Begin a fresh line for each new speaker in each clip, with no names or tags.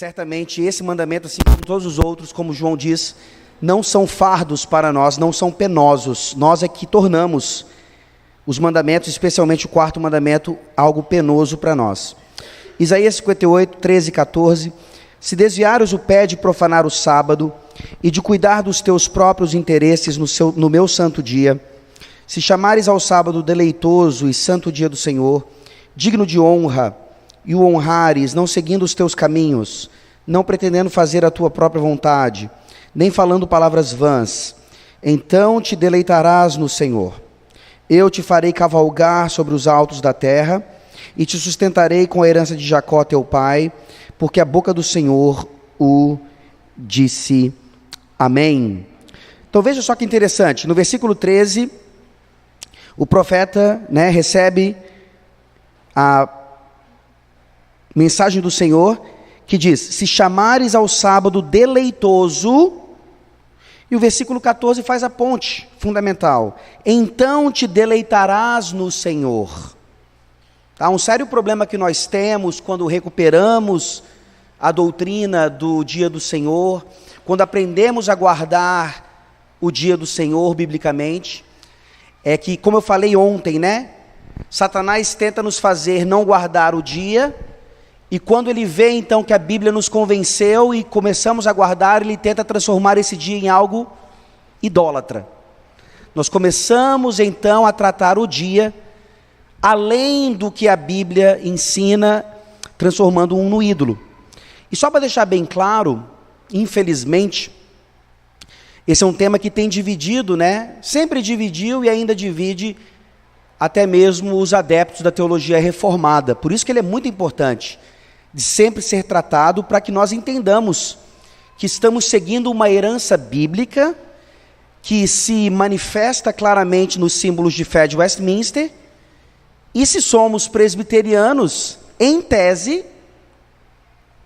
Certamente esse mandamento, assim como todos os outros, como João diz, não são fardos para nós, não são penosos. Nós é que tornamos os mandamentos, especialmente o quarto mandamento, algo penoso para nós. Isaías 58, 13 e 14. Se desviares o pé de profanar o sábado e de cuidar dos teus próprios interesses no meu santo dia, se chamares ao sábado deleitoso e santo dia do Senhor, digno de honra, e o honrares, não seguindo os teus caminhos, não pretendendo fazer a tua própria vontade, nem falando palavras vãs, então te deleitarás no Senhor. Eu te farei cavalgar sobre os altos da terra, e te sustentarei com a herança de Jacó teu pai, porque a boca do Senhor o disse. Amém. Então veja só que interessante, no versículo 13, o profeta, recebe a mensagem do Senhor, que diz, se chamares ao sábado deleitoso, e o versículo 14 faz a ponte fundamental, então te deleitarás no Senhor. Tá? Um sério problema que nós temos quando recuperamos a doutrina do dia do Senhor, quando aprendemos a guardar o dia do Senhor biblicamente, é que, como eu falei ontem, Satanás tenta nos fazer não guardar o dia, e quando ele vê então que a Bíblia nos convenceu e começamos a guardar, ele tenta transformar esse dia em algo idólatra. Nós começamos então a tratar o dia além do que a Bíblia ensina, transformando um no ídolo. E só para deixar bem claro, infelizmente, esse é um tema que tem dividido, sempre dividiu e ainda divide até mesmo os adeptos da teologia reformada. Por isso que ele é muito importante de sempre ser tratado, para que nós entendamos que estamos seguindo uma herança bíblica que se manifesta claramente nos símbolos de fé de Westminster, e se somos presbiterianos, em tese,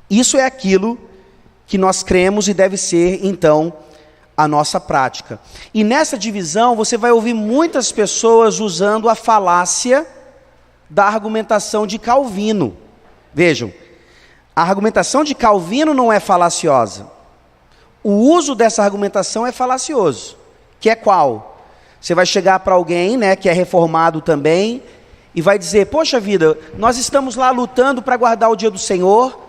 isso é aquilo que nós cremos e deve ser, então, a nossa prática. E nessa divisão, você vai ouvir muitas pessoas usando a falácia da argumentação de Calvino. Vejam, a argumentação de Calvino não é falaciosa. O uso dessa argumentação é falacioso. Que é qual? Você vai chegar para alguém, que é reformado também, e vai dizer, poxa vida, nós estamos lá lutando para guardar o dia do Senhor,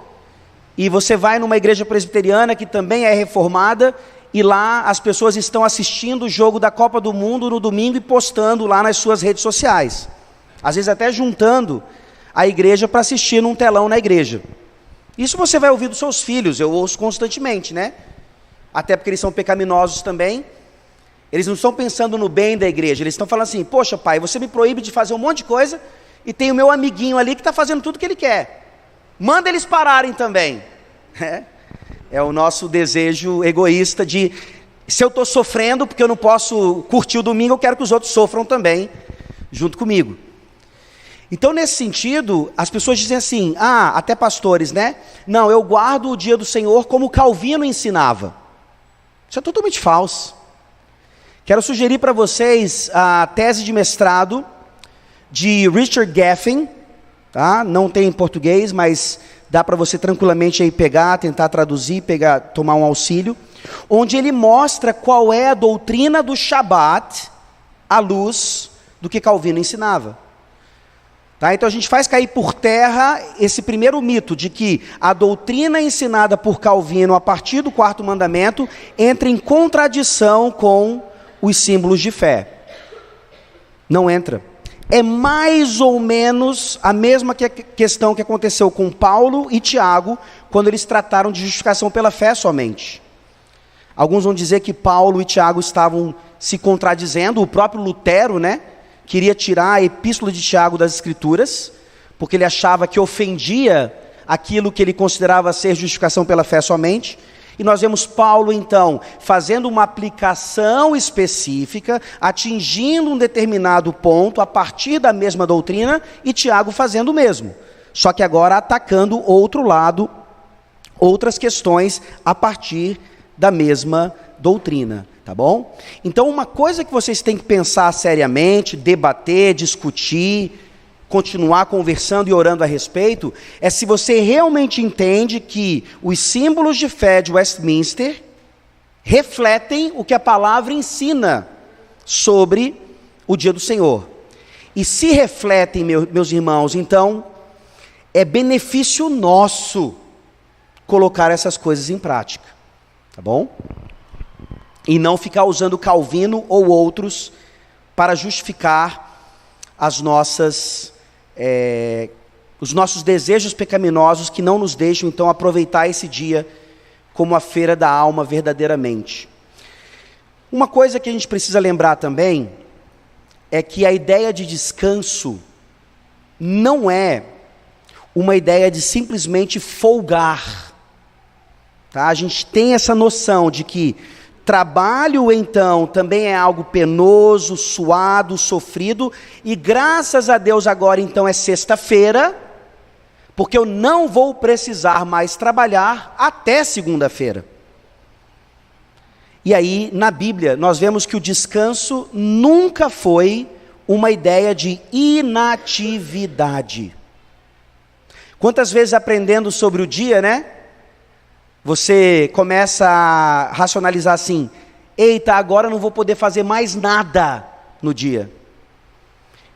e você vai numa igreja presbiteriana que também é reformada, e lá as pessoas estão assistindo o jogo da Copa do Mundo no domingo e postando lá nas suas redes sociais. Às vezes até juntando a igreja para assistir num telão na igreja. Isso você vai ouvir dos seus filhos, eu ouço constantemente, Até porque eles são pecaminosos também. Eles não estão pensando no bem da igreja, eles estão falando assim, poxa pai, você me proíbe de fazer um monte de coisa, e tem o meu amiguinho ali que está fazendo tudo o que ele quer. Manda eles pararem também. É o nosso desejo egoísta de, se eu estou sofrendo porque eu não posso curtir o domingo, eu quero que os outros sofram também, junto comigo. Então, nesse sentido, as pessoas dizem assim, até pastores, não, eu guardo o dia do Senhor como Calvino ensinava. Isso é totalmente falso. Quero sugerir para vocês a tese de mestrado de Richard Gaffin, tá? Não tem em português, mas dá para você tranquilamente aí pegar, tentar traduzir, tomar um auxílio, onde ele mostra qual é a doutrina do Shabat à luz do que Calvino ensinava. Tá? Então a gente faz cair por terra esse primeiro mito de que a doutrina ensinada por Calvino a partir do quarto mandamento entra em contradição com os símbolos de fé. Não entra. É mais ou menos a mesma questão que aconteceu com Paulo e Tiago, quando eles trataram de justificação pela fé somente. Alguns vão dizer que Paulo e Tiago estavam se contradizendo, o próprio Lutero, queria tirar a epístola de Tiago das Escrituras, porque ele achava que ofendia aquilo que ele considerava ser justificação pela fé somente. E nós vemos Paulo, então, fazendo uma aplicação específica, atingindo um determinado ponto a partir da mesma doutrina, e Tiago fazendo o mesmo. Só que agora atacando outro lado, outras questões a partir da mesma doutrina. Tá bom? Então, uma coisa que vocês têm que pensar seriamente, debater, discutir, continuar conversando e orando a respeito, é se você realmente entende que os símbolos de fé de Westminster refletem o que a palavra ensina sobre o dia do Senhor. E se refletem, meus irmãos, então é benefício nosso colocar essas coisas em prática, tá bom? E não ficar usando Calvino ou outros para justificar os nossos desejos pecaminosos que não nos deixam, então, aproveitar esse dia como a feira da alma verdadeiramente. Uma coisa que a gente precisa lembrar também é que a ideia de descanso não é uma ideia de simplesmente folgar. Tá? A gente tem essa noção de que trabalho, então, também é algo penoso, suado, sofrido, e graças a Deus agora, então, é sexta-feira, porque eu não vou precisar mais trabalhar até segunda-feira. E aí, na Bíblia, nós vemos que o descanso nunca foi uma ideia de inatividade. Quantas vezes aprendendo sobre o dia, né? Você começa a racionalizar assim: eita, agora eu não vou poder fazer mais nada no dia.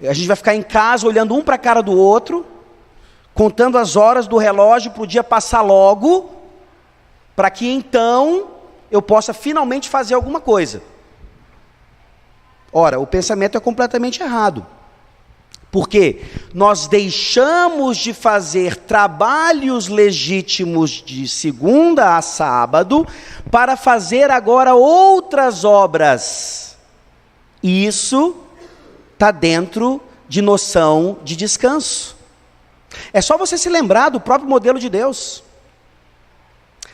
A gente vai ficar em casa olhando um para a cara do outro, contando as horas do relógio para o dia passar logo, para que então eu possa finalmente fazer alguma coisa. Ora, o pensamento é completamente errado. Porque nós deixamos de fazer trabalhos legítimos de segunda a sábado para fazer agora outras obras. E isso está dentro de noção de descanso. É só você se lembrar do próprio modelo de Deus.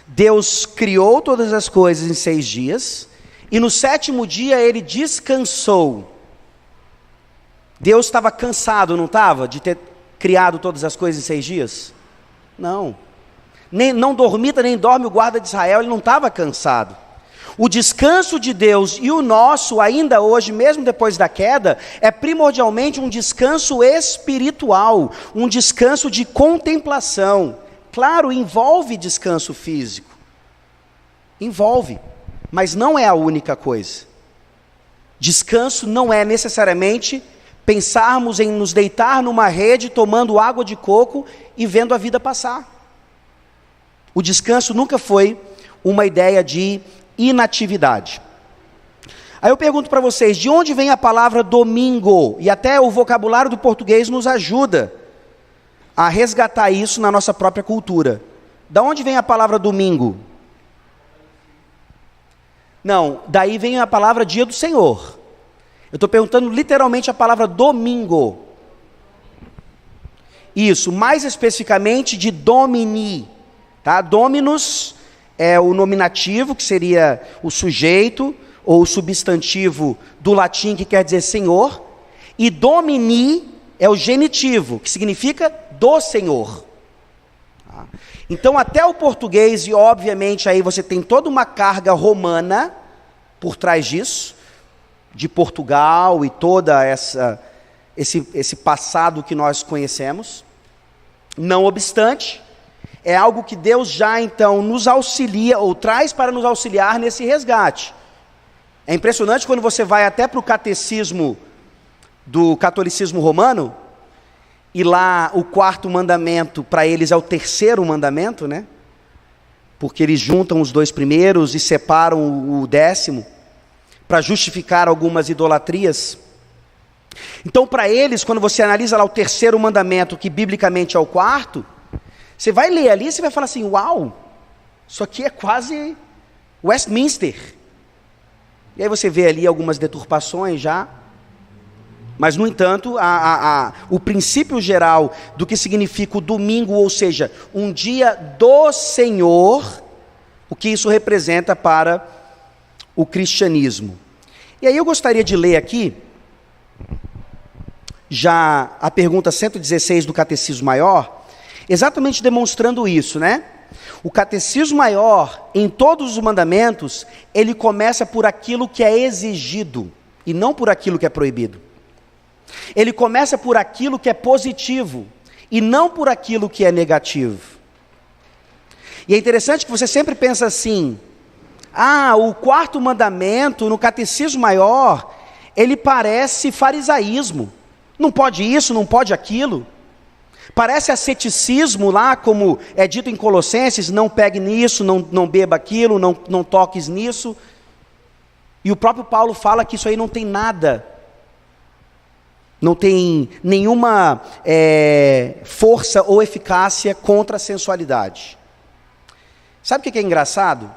Deus criou todas as coisas em 6 dias, e no 7º dia ele descansou. Deus estava cansado, não estava, de ter criado todas as coisas em 6 dias? Não. Não dormita nem dorme o guarda de Israel, ele não estava cansado. O descanso de Deus e o nosso, ainda hoje, mesmo depois da queda, é primordialmente um descanso espiritual, um descanso de contemplação. Claro, envolve descanso físico, envolve, mas não é a única coisa. Descanso não é necessariamente pensarmos em nos deitar numa rede, tomando água de coco e vendo a vida passar. O descanso nunca foi uma ideia de inatividade. Aí eu pergunto para vocês, de onde vem a palavra domingo? E até o vocabulário do português nos ajuda a resgatar isso na nossa própria cultura. Da onde vem a palavra domingo? Não, daí vem a palavra dia do Senhor. Eu estou perguntando literalmente a palavra domingo. Isso, mais especificamente de domini. Tá? Dominus é o nominativo, que seria o sujeito, ou o substantivo do latim, que quer dizer Senhor. E domini é o genitivo, que significa do Senhor. Tá? Então, até o português, e obviamente aí você tem toda uma carga romana por trás disso, de Portugal e toda esse passado que nós conhecemos. Não obstante, é algo que Deus já então nos auxilia, ou traz para nos auxiliar nesse resgate. É impressionante quando você vai até para o catecismo do catolicismo romano, e lá o 4º mandamento para eles é o 3º mandamento, né? Porque eles juntam os 2 primeiros e separam o 10º, para justificar algumas idolatrias. Então, para eles, quando você analisa lá o 3º mandamento, que biblicamente é o 4º, você vai ler ali e você vai falar assim: uau, isso aqui é quase Westminster. E aí você vê ali algumas deturpações já, mas no entanto, o princípio geral do que significa o domingo, ou seja, um dia do Senhor, o que isso representa para o cristianismo. E aí eu gostaria de ler aqui, já a pergunta 116 do Catecismo Maior, exatamente demonstrando isso, né? O Catecismo Maior, em todos os mandamentos, ele começa por aquilo que é exigido, e não por aquilo que é proibido. Ele começa por aquilo que é positivo e não por aquilo que é negativo. E é interessante que você sempre pensa assim: o quarto mandamento no Catecismo Maior, ele parece farisaísmo. Não pode isso, não pode aquilo. Parece asceticismo lá, como é dito em Colossenses: não pegue nisso, não beba aquilo, não toques nisso. E o próprio Paulo fala que isso aí não tem nada, não tem nenhuma força ou eficácia contra a sensualidade. Sabe o que é engraçado?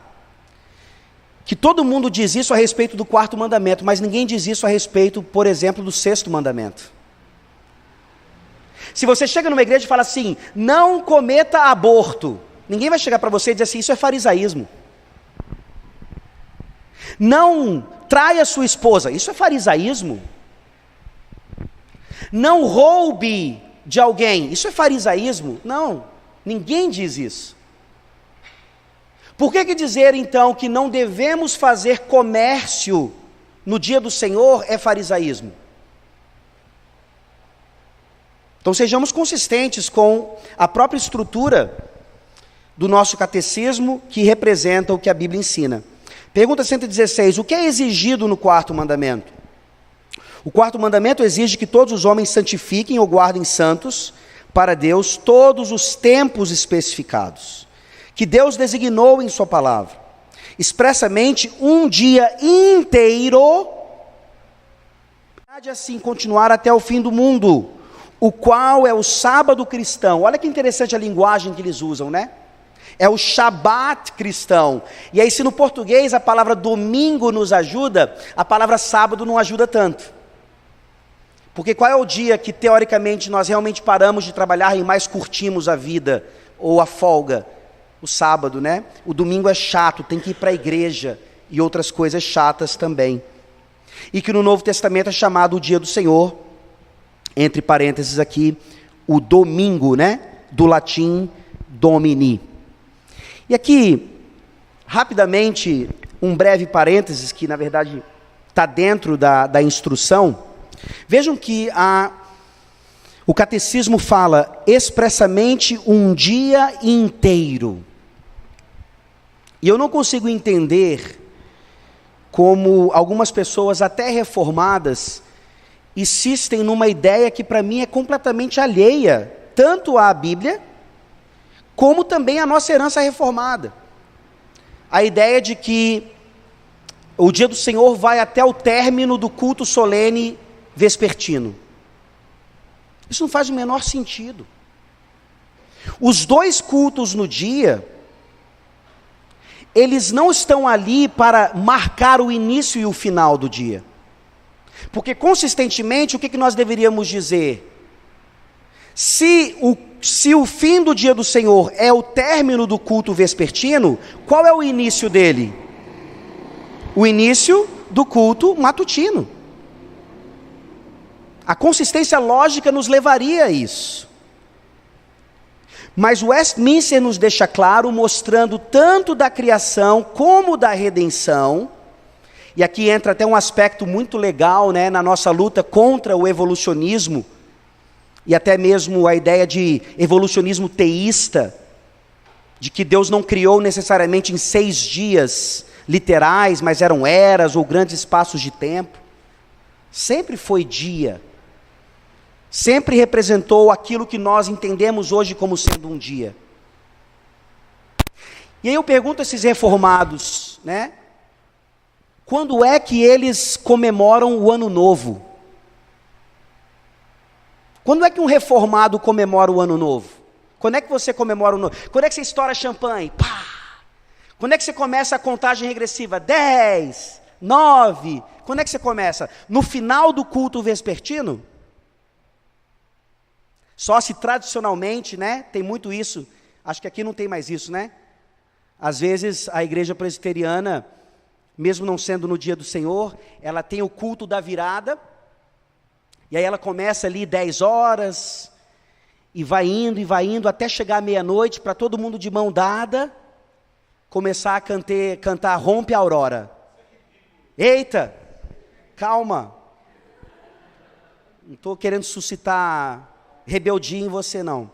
Que todo mundo diz isso a respeito do quarto mandamento, mas ninguém diz isso a respeito, por exemplo, do sexto mandamento. Se você chega numa igreja e fala assim: não cometa aborto, ninguém vai chegar para você e dizer assim: isso é farisaísmo. Não traia sua esposa, isso é farisaísmo. Não roube de alguém, isso é farisaísmo. Não, ninguém diz isso. Por que dizer então que não devemos fazer comércio no dia do Senhor é farisaísmo? Então sejamos consistentes com a própria estrutura do nosso catecismo, que representa o que a Bíblia ensina. Pergunta 116, o que é exigido no quarto mandamento? O quarto mandamento exige que todos os homens santifiquem ou guardem santos para Deus todos os tempos especificados, que Deus designou em sua palavra, expressamente um dia inteiro, assim continuar até o fim do mundo, o qual é o sábado cristão. Olha que interessante a linguagem que eles usam, né? É o Shabat cristão. E aí, se no português a palavra domingo nos ajuda, a palavra sábado não ajuda tanto. Porque qual é o dia que teoricamente nós realmente paramos de trabalhar e mais curtimos a vida ou a folga? O sábado, né? O domingo é chato, tem que ir para a igreja e outras coisas chatas também. E que no Novo Testamento é chamado o dia do Senhor, entre parênteses aqui, o domingo, né? Do latim domini. E aqui, rapidamente, um breve parênteses, que na verdade está dentro da instrução. Vejam que o catecismo fala expressamente um dia inteiro. E eu não consigo entender como algumas pessoas, até reformadas, insistem numa ideia que para mim é completamente alheia, tanto à Bíblia, como também à nossa herança reformada. A ideia de que o dia do Senhor vai até o término do culto solene vespertino. Isso não faz o menor sentido. Os dois cultos no dia, eles não estão ali para marcar o início e o final do dia. Porque consistentemente, o que nós deveríamos dizer? Se o fim do dia do Senhor é o término do culto vespertino, qual é o início dele? O início do culto matutino. A consistência lógica nos levaria a isso. Mas Westminster nos deixa claro, mostrando tanto da criação como da redenção, e aqui entra até um aspecto muito legal, né, na nossa luta contra o evolucionismo, e até mesmo a ideia de evolucionismo teísta, de que Deus não criou necessariamente em 6 dias literais, mas eram eras ou grandes espaços de tempo. Sempre foi dia. Sempre representou aquilo que nós entendemos hoje como sendo um dia. E aí eu pergunto a esses reformados, né? Quando é que eles comemoram o Ano Novo? Quando é que um reformado comemora o Ano Novo? Quando é que você comemora o Ano Novo? Quando é que você estoura champanhe? Pá! Quando é que você começa a contagem regressiva? 10, 9. Quando é que você começa? No final do culto vespertino? Só se tradicionalmente, né? Tem muito isso. Acho que aqui não tem mais isso, né? Às vezes a igreja presbiteriana, mesmo não sendo no dia do Senhor, ela tem o culto da virada, e aí ela começa ali 10 horas, e vai indo, até chegar à meia-noite, para todo mundo de mão dada, começar a cantar Rompe a Aurora. Eita, calma. Não estou querendo suscitar rebeldia em você, não.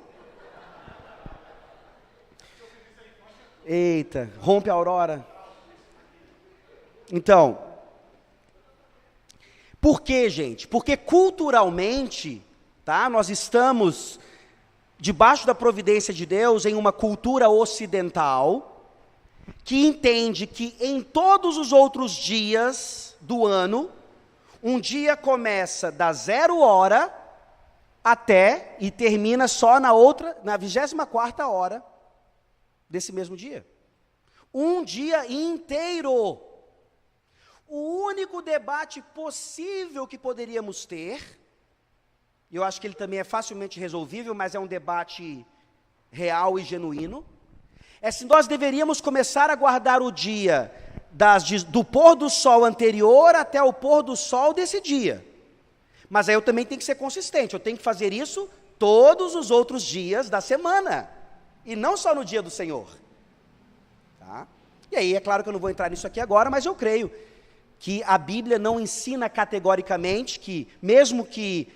Eita, rompe a aurora. Então, por quê, gente? Porque culturalmente, tá, nós estamos debaixo da providência de Deus em uma cultura ocidental que entende que em todos os outros dias do ano, um dia começa da 0 hora até e termina só na 24ª hora desse mesmo dia. Um dia inteiro. O único debate possível que poderíamos ter, e eu acho que ele também é facilmente resolvível, mas é um debate real e genuíno, é se nós deveríamos começar a guardar o dia do pôr do sol anterior até o pôr do sol desse dia. Mas aí eu também tenho que ser consistente, eu tenho que fazer isso todos os outros dias da semana, e não só no dia do Senhor. Tá? E aí, é claro que eu não vou entrar nisso aqui agora, mas eu creio que a Bíblia não ensina categoricamente que, mesmo que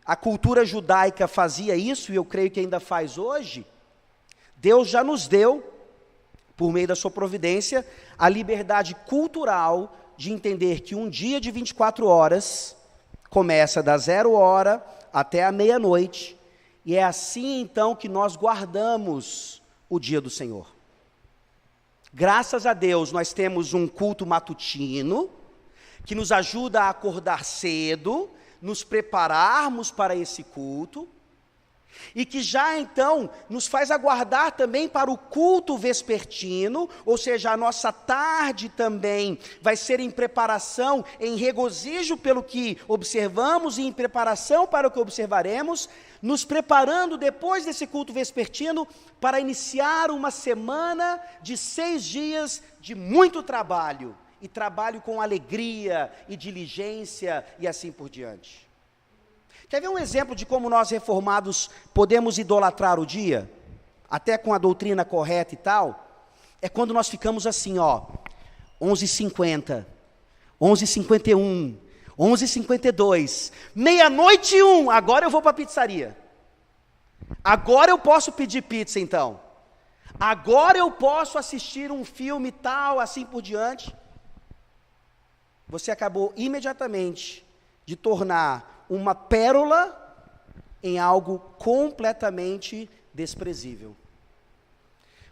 a cultura judaica fazia isso, e eu creio que ainda faz hoje, Deus já nos deu, por meio da sua providência, a liberdade cultural de entender que um dia de 24 horas começa da 0 hora até a meia-noite, e é assim então que nós guardamos o dia do Senhor. Graças a Deus nós temos um culto matutino, que nos ajuda a acordar cedo, nos prepararmos para esse culto, e que já então nos faz aguardar também para o culto vespertino, ou seja, a nossa tarde também vai ser em preparação, em regozijo pelo que observamos e em preparação para o que observaremos, nos preparando depois desse culto vespertino para iniciar uma semana de 6 dias de muito trabalho, e trabalho com alegria e diligência e assim por diante. Quer ver um exemplo de como nós reformados podemos idolatrar o dia? Até com a doutrina correta e tal? É quando nós ficamos assim, 11h50, 11h51, 11h52, meia-noite e 1, agora eu vou para a pizzaria. Agora eu posso pedir pizza então. Agora eu posso assistir um filme tal, assim por diante. Você acabou imediatamente de tornar uma pérola em algo completamente desprezível.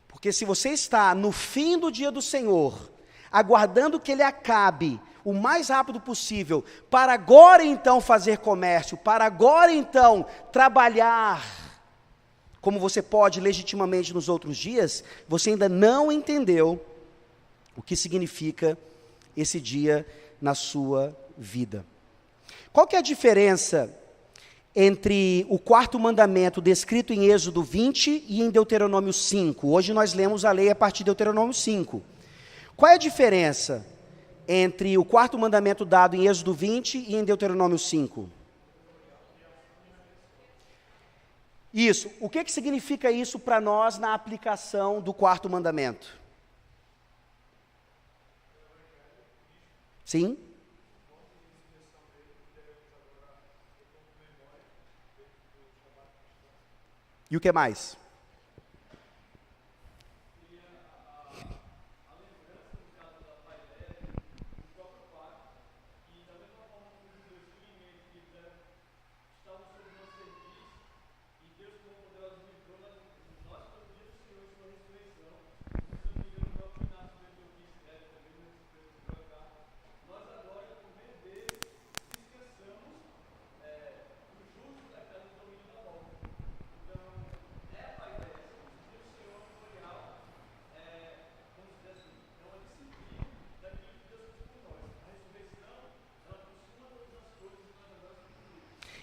Porque se você está no fim do dia do Senhor, aguardando que ele acabe o mais rápido possível, para agora então fazer comércio, para agora então trabalhar, como você pode legitimamente nos outros dias, você ainda não entendeu o que significa esse dia na sua vida. Qual que é a diferença entre o 4º mandamento descrito em Êxodo 20 e em Deuteronômio 5? Hoje nós lemos a lei a partir de Deuteronômio 5. Qual é a diferença entre o 4º mandamento dado em Êxodo 20 e em Deuteronômio 5? Isso. O que significa isso para nós na aplicação do 4º mandamento? Sim? E o que mais?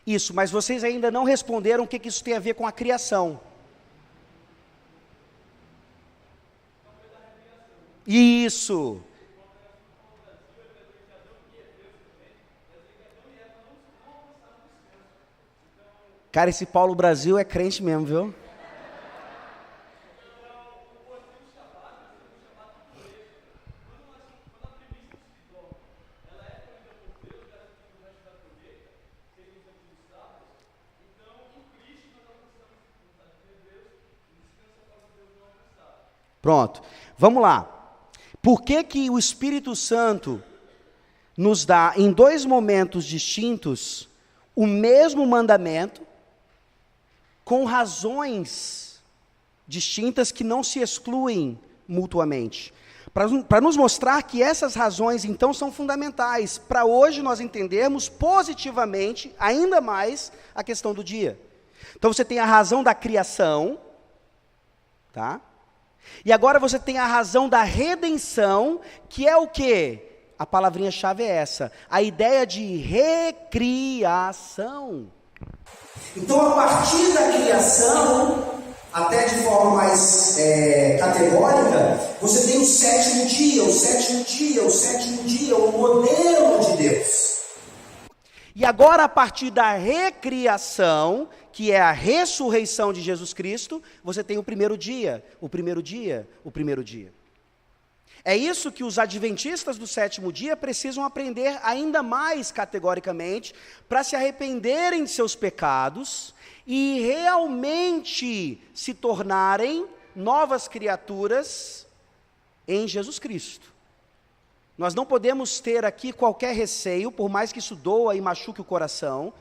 Isso, mas vocês ainda não responderam o que isso tem a ver com a criação. Isso. Cara, esse Paulo Brasil é crente mesmo, viu? Pronto. Vamos lá. Por que que o Espírito Santo nos dá, em dois momentos distintos, o mesmo mandamento, com razões distintas que não se excluem mutuamente? Para nos mostrar que essas razões, então, são fundamentais, para hoje nós entendermos positivamente, ainda mais, a questão do dia. Então, você tem a razão da criação, tá? E agora você tem a razão da redenção, que é o quê? A palavrinha-chave é essa, a ideia de recriação. Então, a partir da criação, até de forma mais categórica, você tem o sétimo dia, o sétimo dia, o sétimo dia, o modelo de Deus. E agora, a partir da recriação, que é a ressurreição de Jesus Cristo, você tem o primeiro dia, o primeiro dia, o primeiro dia. É isso que os adventistas do sétimo dia precisam aprender ainda mais categoricamente, para se arrependerem de seus pecados e realmente se tornarem novas criaturas em Jesus Cristo. Nós não podemos ter aqui qualquer receio, por mais que isso doa e machuque o coração,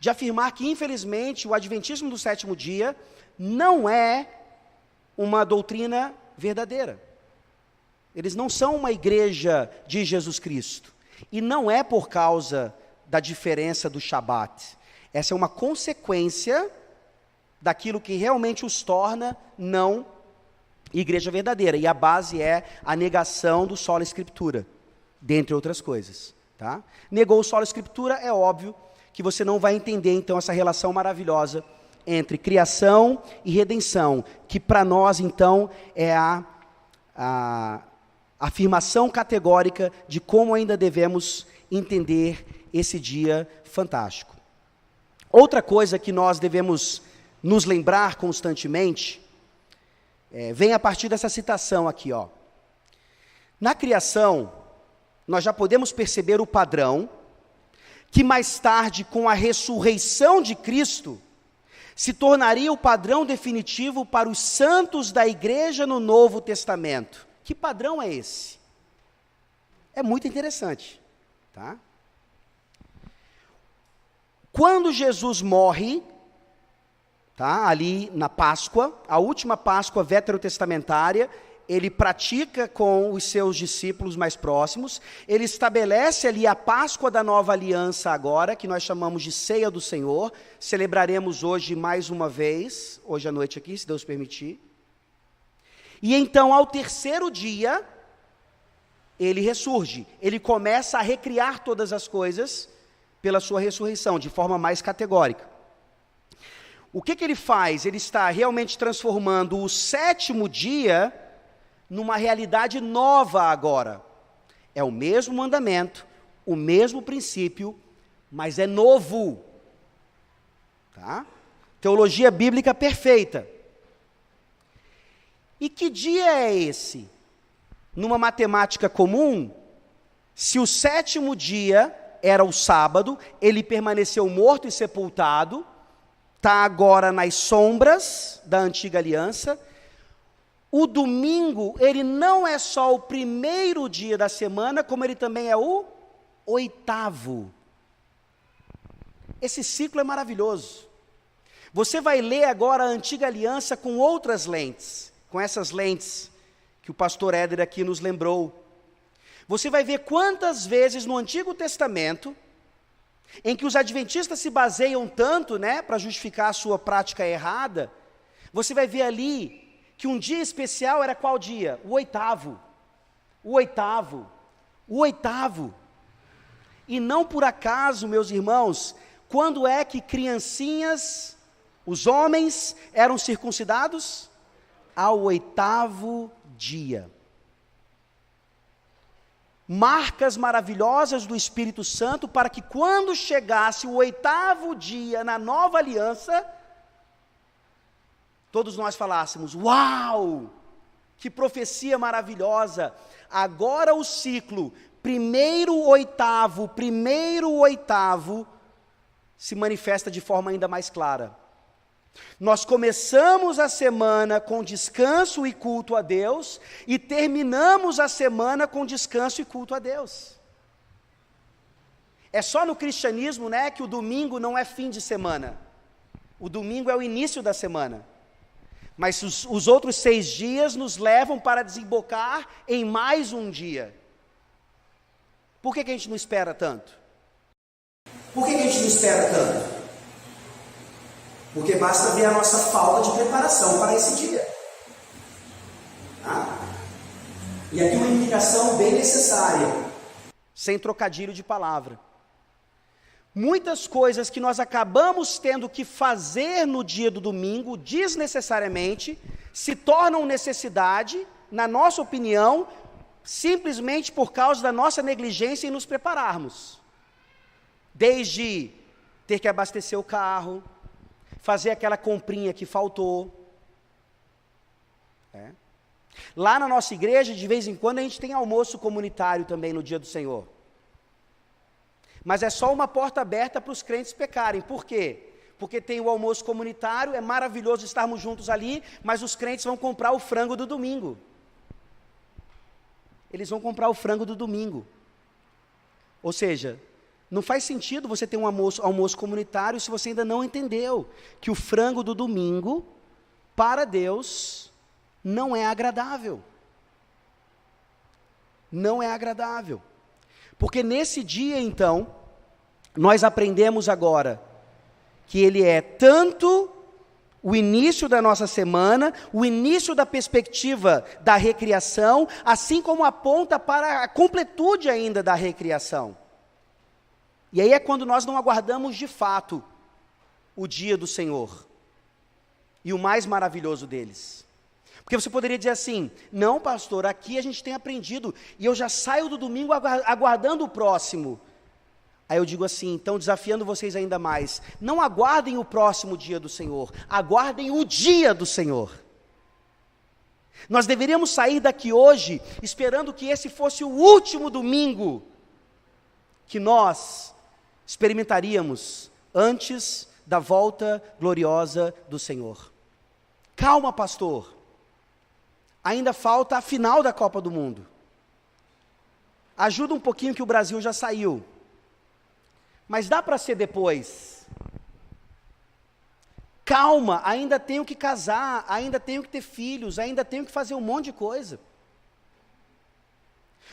de afirmar que, infelizmente, o adventismo do sétimo dia não é uma doutrina verdadeira. Eles não são uma igreja de Jesus Cristo. E não é por causa da diferença do Shabat. Essa é uma consequência daquilo que realmente os torna não igreja verdadeira. E a base é a negação do sola escritura, dentre outras coisas. Tá? Negou o sola escritura, é óbvio que você não vai entender, então, essa relação maravilhosa entre criação e redenção, que para nós, então, é a afirmação categórica de como ainda devemos entender esse dia fantástico. Outra coisa que nós devemos nos lembrar constantemente, vem a partir dessa citação aqui, ó. Na criação, nós já podemos perceber o padrão, que mais tarde, com a ressurreição de Cristo, se tornaria o padrão definitivo para os santos da igreja no Novo Testamento. Que padrão é esse? É muito interessante, tá? Quando Jesus morre, tá, ali na Páscoa, a última Páscoa veterotestamentária, ele pratica com os seus discípulos mais próximos, ele estabelece ali a Páscoa da nova aliança agora, que nós chamamos de Ceia do Senhor, celebraremos hoje mais uma vez, hoje à noite aqui, se Deus permitir. E então, ao terceiro dia, ele ressurge, ele começa a recriar todas as coisas pela sua ressurreição, de forma mais categórica. O que ele faz? Ele está realmente transformando o sétimo dia numa realidade nova agora. É o mesmo mandamento, o mesmo princípio, mas é novo. Tá? Teologia bíblica perfeita. E que dia é esse? Numa matemática comum, se o sétimo dia era o sábado, ele permaneceu morto e sepultado, está agora nas sombras da antiga aliança. O domingo, ele não é só o primeiro dia da semana, como ele também é o oitavo. Esse ciclo é maravilhoso. Você vai ler agora a antiga aliança com outras lentes, com essas lentes que o pastor Éder aqui nos lembrou. Você vai ver quantas vezes no Antigo Testamento, em que os adventistas se baseiam tanto, né, para justificar a sua prática errada, você vai ver ali que um dia especial era qual dia? O oitavo. O oitavo. O oitavo. E não por acaso, meus irmãos, quando é que criancinhas, os homens, eram circuncidados? Ao oitavo dia. Marcas maravilhosas do Espírito Santo para que quando chegasse o oitavo dia na nova aliança, todos nós falássemos: uau, que profecia maravilhosa! Agora o ciclo, primeiro oitavo, se manifesta de forma ainda mais clara. Nós começamos a semana com descanso e culto a Deus, e terminamos a semana com descanso e culto a Deus. É só no cristianismo, né, que o domingo não é fim de semana. O domingo é o início da semana. Mas os outros 6 dias nos levam para desembocar em mais um dia. Por que a gente não espera tanto? Por que a gente não espera tanto? Porque basta ver a nossa falta de preparação para esse dia. E aqui uma indicação bem necessária, sem trocadilho de palavra. Muitas coisas que nós acabamos tendo que fazer no dia do domingo, desnecessariamente, se tornam necessidade, na nossa opinião, simplesmente por causa da nossa negligência em nos prepararmos. Desde ter que abastecer o carro, fazer aquela comprinha que faltou. Lá na nossa igreja, de vez em quando, a gente tem almoço comunitário também no dia do Senhor. Mas é só uma porta aberta para os crentes pecarem. Por quê? Porque tem o almoço comunitário, é maravilhoso estarmos juntos ali, mas os crentes vão comprar o frango do domingo. Eles vão comprar o frango do domingo. Ou seja, não faz sentido você ter um almoço comunitário se você ainda não entendeu que o frango do domingo, para Deus, não é agradável. Não é agradável. Porque nesse dia, então, nós aprendemos agora que ele é tanto o início da nossa semana, o início da perspectiva da recriação, assim como aponta para a completude ainda da recriação. E aí é quando nós não aguardamos de fato o dia do Senhor, e o mais maravilhoso deles. Porque você poderia dizer assim, não pastor, aqui a gente tem aprendido, e eu já saio do domingo aguardando o próximo. Aí eu digo assim, então desafiando vocês ainda mais, não aguardem o próximo dia do Senhor, aguardem o dia do Senhor. Nós deveríamos sair daqui hoje, esperando que esse fosse o último domingo, que nós experimentaríamos antes da volta gloriosa do Senhor. Calma pastor, ainda falta a final da Copa do Mundo. Ajuda um pouquinho que o Brasil já saiu. Mas dá para ser depois. Calma, ainda tenho que casar, ainda tenho que ter filhos, ainda tenho que fazer um monte de coisa.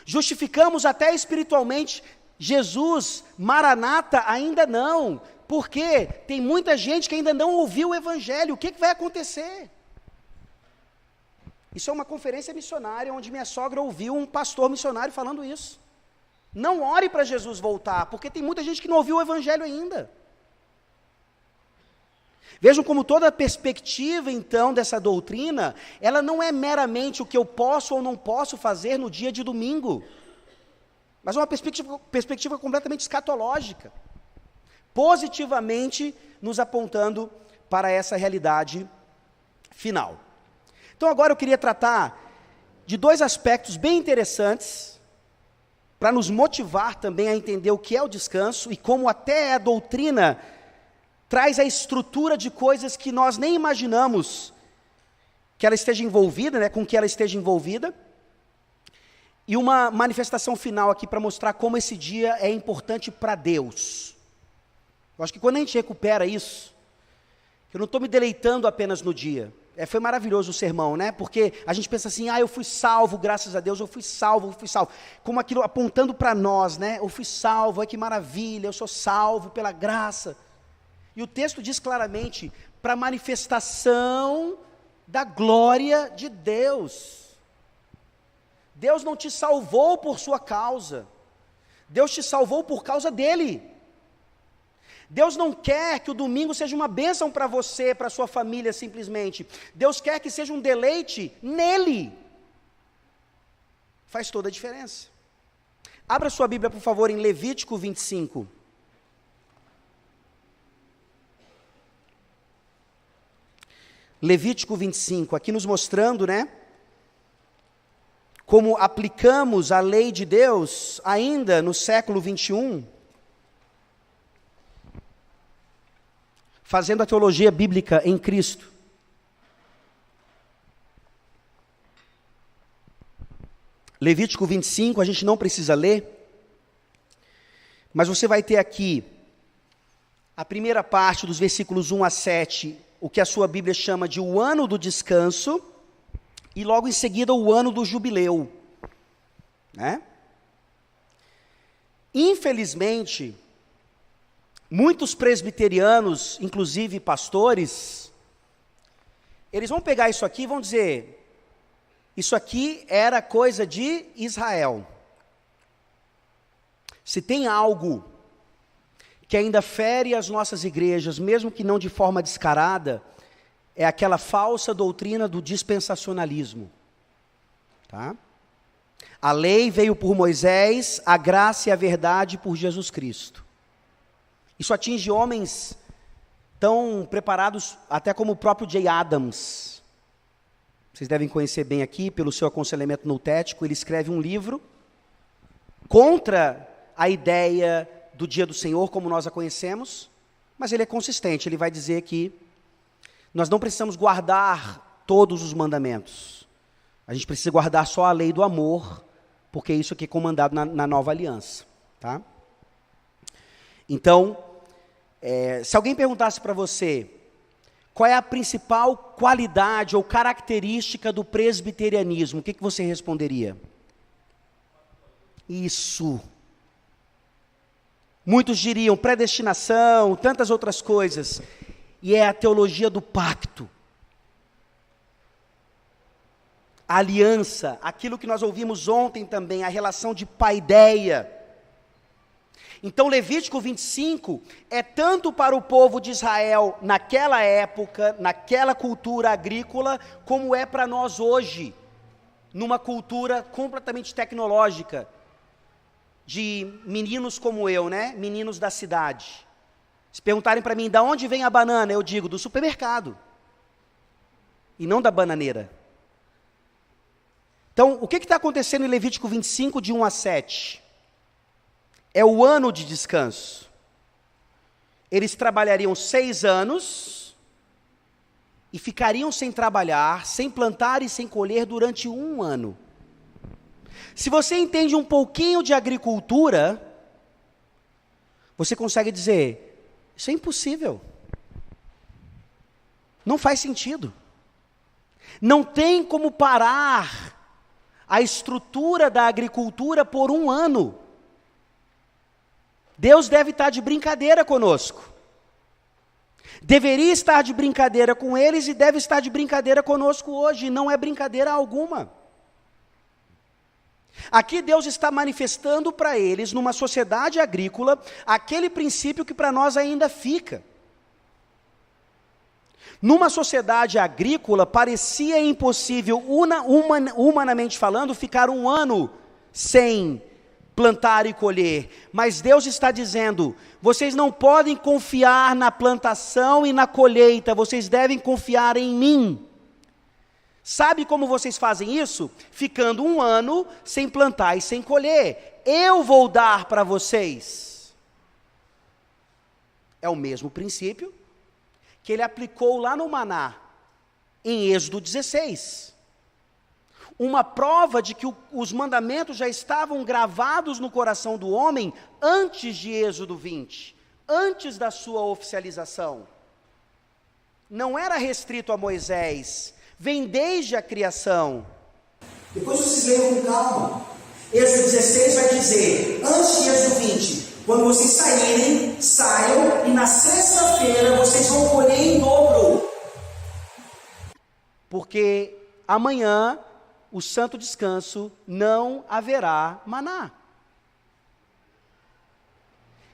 Justificamos até espiritualmente, Jesus, Maranata, ainda não. Porque tem muita gente que ainda não ouviu o Evangelho. O que vai acontecer? Isso é uma conferência missionária, onde minha sogra ouviu um pastor missionário falando isso. Não ore para Jesus voltar, porque tem muita gente que não ouviu o Evangelho ainda. Vejam como toda a perspectiva, então, dessa doutrina, ela não é meramente o que eu posso ou não posso fazer no dia de domingo, mas uma perspectiva completamente escatológica, positivamente nos apontando para essa realidade final. Então agora eu queria tratar de 2 aspectos bem interessantes, para nos motivar também a entender o que é o descanso e como até a doutrina traz a estrutura de coisas que nós nem imaginamos que ela esteja envolvida, né, com que ela esteja envolvida, e uma manifestação final aqui para mostrar como esse dia é importante para Deus. Eu acho que quando a gente recupera isso, eu não estou me deleitando apenas no dia. Foi maravilhoso o sermão, né? Porque a gente pensa assim, eu fui salvo, graças a Deus, eu fui salvo. Como aquilo apontando para nós, né? Eu fui salvo, que maravilha, eu sou salvo pela graça. E o texto diz claramente, para a manifestação da glória de Deus. Deus não te salvou por sua causa, Deus te salvou por causa dele. Deus não quer que o domingo seja uma bênção para você, para a sua família simplesmente. Deus quer que seja um deleite nele. Faz toda a diferença. Abra sua Bíblia, por favor, em Levítico 25. Levítico 25, aqui nos mostrando, né, como aplicamos a lei de Deus ainda no século 21. fazendo a teologia bíblica em Cristo. Levítico 25, a gente não precisa ler, mas você vai ter aqui a primeira parte dos versículos 1 a 7, o que a sua Bíblia chama de o ano do descanso, e logo em seguida o ano do jubileu, né? Infelizmente, muitos presbiterianos, inclusive pastores, eles vão pegar isso aqui e vão dizer, isso aqui era coisa de Israel. Se tem algo que ainda fere as nossas igrejas, mesmo que não de forma descarada, é aquela falsa doutrina do dispensacionalismo. Tá? A lei veio por Moisés, a graça e a verdade por Jesus Cristo. Isso atinge homens tão preparados, até como o próprio Jay Adams. Vocês devem conhecer bem aqui, pelo seu aconselhamento noutético, ele escreve um livro contra a ideia do dia do Senhor, como nós a conhecemos, mas ele é consistente, ele vai dizer que nós não precisamos guardar todos os mandamentos, a gente precisa guardar só a lei do amor, porque é isso que é comandado na nova aliança, tá? Então, se alguém perguntasse para você, qual é a principal qualidade ou característica do presbiterianismo, o que você responderia? Isso. Muitos diriam predestinação, tantas outras coisas, e é a teologia do pacto. A aliança, aquilo que nós ouvimos ontem também, a relação de paideia. Então Levítico 25 é tanto para o povo de Israel naquela época, naquela cultura agrícola, como é para nós hoje, numa cultura completamente tecnológica, de meninos como eu, né? Meninos da cidade. Se perguntarem para mim, de onde vem a banana? Eu digo, do supermercado. E não da bananeira. Então, o que está acontecendo em Levítico 25, de 1 a 7? É o ano de descanso. Eles trabalhariam 6 anos e ficariam sem trabalhar, sem plantar e sem colher durante 1 ano. Se você entende um pouquinho de agricultura, você consegue dizer, isso é impossível. Não faz sentido. Não tem como parar a estrutura da agricultura por 1 ano. Deus deve estar de brincadeira conosco. Deveria estar de brincadeira com eles e deve estar de brincadeira conosco hoje, e não é brincadeira alguma. Aqui Deus está manifestando para eles, numa sociedade agrícola, aquele princípio que para nós ainda fica. Numa sociedade agrícola, parecia impossível, humanamente falando, ficar 1 ano sem plantar e colher, mas Deus está dizendo, vocês não podem confiar na plantação e na colheita, vocês devem confiar em mim. Sabe como vocês fazem isso? Ficando 1 ano sem plantar e sem colher, eu vou dar para vocês. É o mesmo princípio que ele aplicou lá no maná, em Êxodo 16. Uma prova de que os mandamentos já estavam gravados no coração do homem antes de Êxodo 20, antes da sua oficialização. Não era restrito a Moisés, vem desde a criação.
Depois vocês leiam com calma. Êxodo 16 vai dizer, antes de Êxodo 20, quando vocês saírem, saiam, e na sexta-feira vocês vão colher em dobro.
Porque amanhã, o santo descanso, não haverá maná.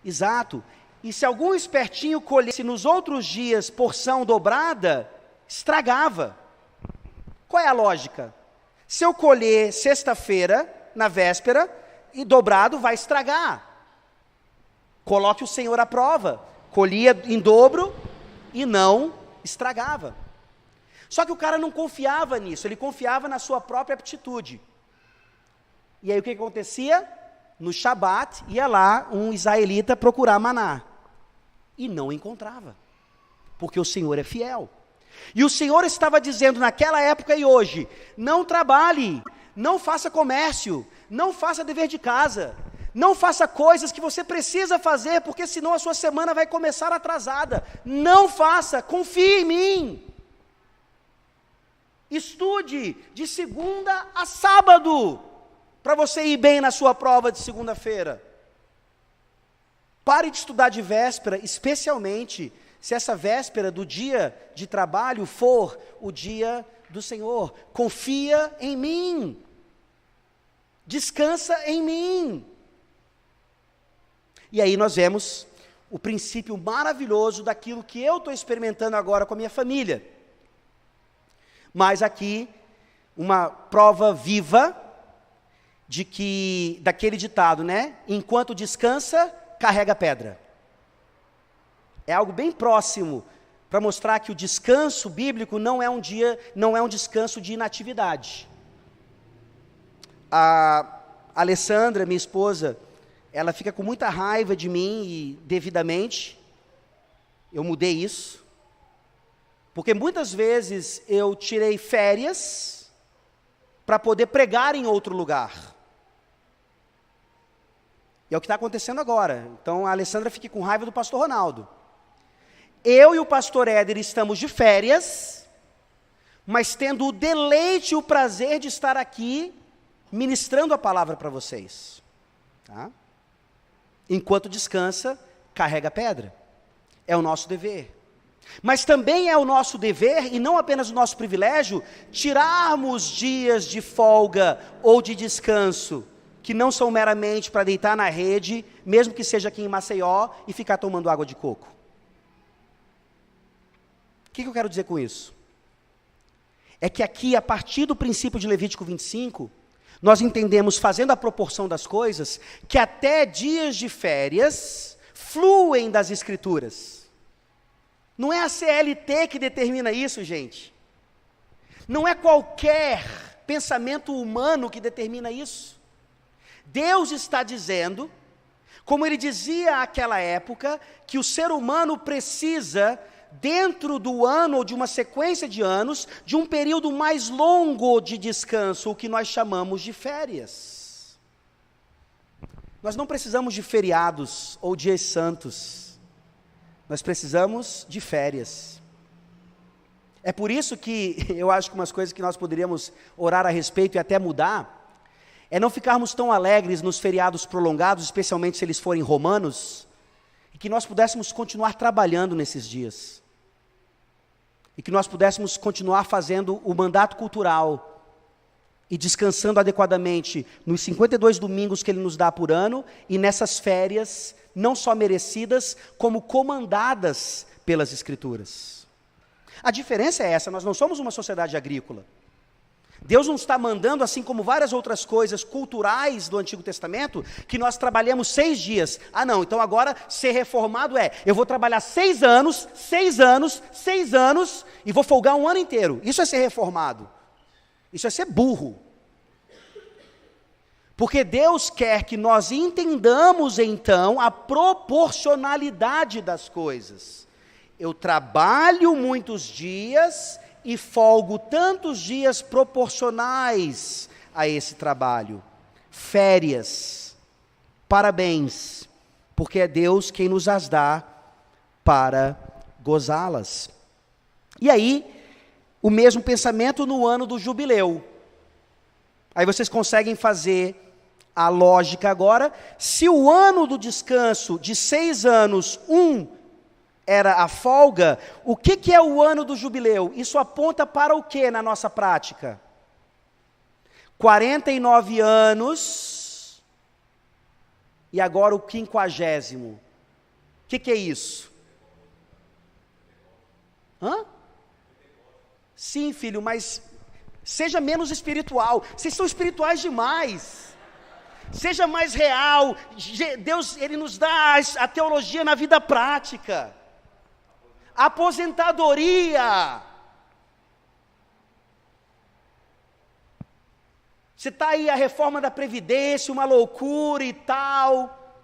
Exato. E se algum espertinho colhesse nos outros dias porção dobrada, estragava. Qual é a lógica? Se eu colher sexta-feira, na véspera, e dobrado, vai estragar. Coloque o Senhor à prova. Colhia em dobro e não estragava. Só que o cara não confiava nisso, ele confiava na sua própria aptitude. E aí o que acontecia? No Shabat, ia lá um israelita procurar maná. E não encontrava. porque o Senhor é fiel. E o Senhor estava dizendo naquela época e hoje: não trabalhe, não faça comércio, não faça dever de casa, não faça coisas que você precisa fazer, porque senão a sua semana vai começar atrasada. Não faça, confie em mim. Estude de segunda a sábado, para você ir bem na sua prova de segunda-feira. Pare de estudar de véspera, especialmente se essa véspera do dia de trabalho for o dia do Senhor. Confia em mim. Descansa em mim. E aí nós vemos o princípio maravilhoso daquilo que eu estou experimentando agora com a minha família. Mas aqui, uma prova viva de que, daquele ditado, né? Enquanto descansa, carrega pedra. É algo bem próximo para mostrar que o descanso bíblico não é um descanso de inatividade. A Alessandra, minha esposa, ela fica com muita raiva de mim e devidamente eu mudei isso, porque muitas vezes eu tirei férias para poder pregar em outro lugar. E é o que está acontecendo agora. Então a Alessandra fica com raiva do pastor Ronaldo. Eu e o pastor Éder estamos de férias, mas tendo o deleite e o prazer de estar aqui ministrando a palavra para vocês. Tá? Enquanto descansa, carrega pedra. É o nosso dever. Mas também é o nosso dever, e não apenas o nosso privilégio, tirarmos dias de folga ou de descanso, que não são meramente para deitar na rede, mesmo que seja aqui em Maceió, e ficar tomando água de coco. O que eu quero dizer com isso? É que aqui, a partir do princípio de Levítico 25, nós entendemos, fazendo a proporção das coisas, que até dias de férias fluem das Escrituras. Não é a CLT que determina isso, gente. Não é qualquer pensamento humano que determina isso. Deus está dizendo, como Ele dizia àquela época, que o ser humano precisa, dentro do ano ou de uma sequência de anos, de um período mais longo de descanso, o que nós chamamos de férias. Nós não precisamos de feriados ou dias santos. Nós precisamos de férias. É por isso que eu acho que umas coisas que nós poderíamos orar a respeito e até mudar, é não ficarmos tão alegres nos feriados prolongados, especialmente se eles forem romanos, e que nós pudéssemos continuar trabalhando nesses dias. E que nós pudéssemos continuar fazendo o mandato cultural e descansando adequadamente nos 52 domingos que Ele nos dá por ano e nessas férias, não só merecidas, como comandadas pelas Escrituras. A diferença é essa: nós não somos uma sociedade agrícola. Deus não está mandando, assim como várias outras coisas culturais do Antigo Testamento, que nós trabalhemos 6 dias. Ah não, então agora ser reformado eu vou trabalhar 6 anos, e vou folgar um ano inteiro. Isso é ser reformado. Isso é ser burro. Porque Deus quer que nós entendamos então a proporcionalidade das coisas. Eu trabalho muitos dias e folgo tantos dias proporcionais a esse trabalho. Férias, parabéns, porque é Deus quem nos as dá para gozá-las. E aí, o mesmo pensamento no ano do jubileu. Aí vocês conseguem fazer a lógica agora. Se o ano do descanso de 6 anos, era a folga, o que é o ano do jubileu? Isso aponta para o que na nossa prática? 49 anos, e agora o 50º. O que é isso? Sim, filho, mas seja menos espiritual. Vocês são espirituais demais. Seja mais real. Deus, Ele nos dá a teologia na vida prática. Aposentadoria. Você está aí a reforma da Previdência, uma loucura e tal.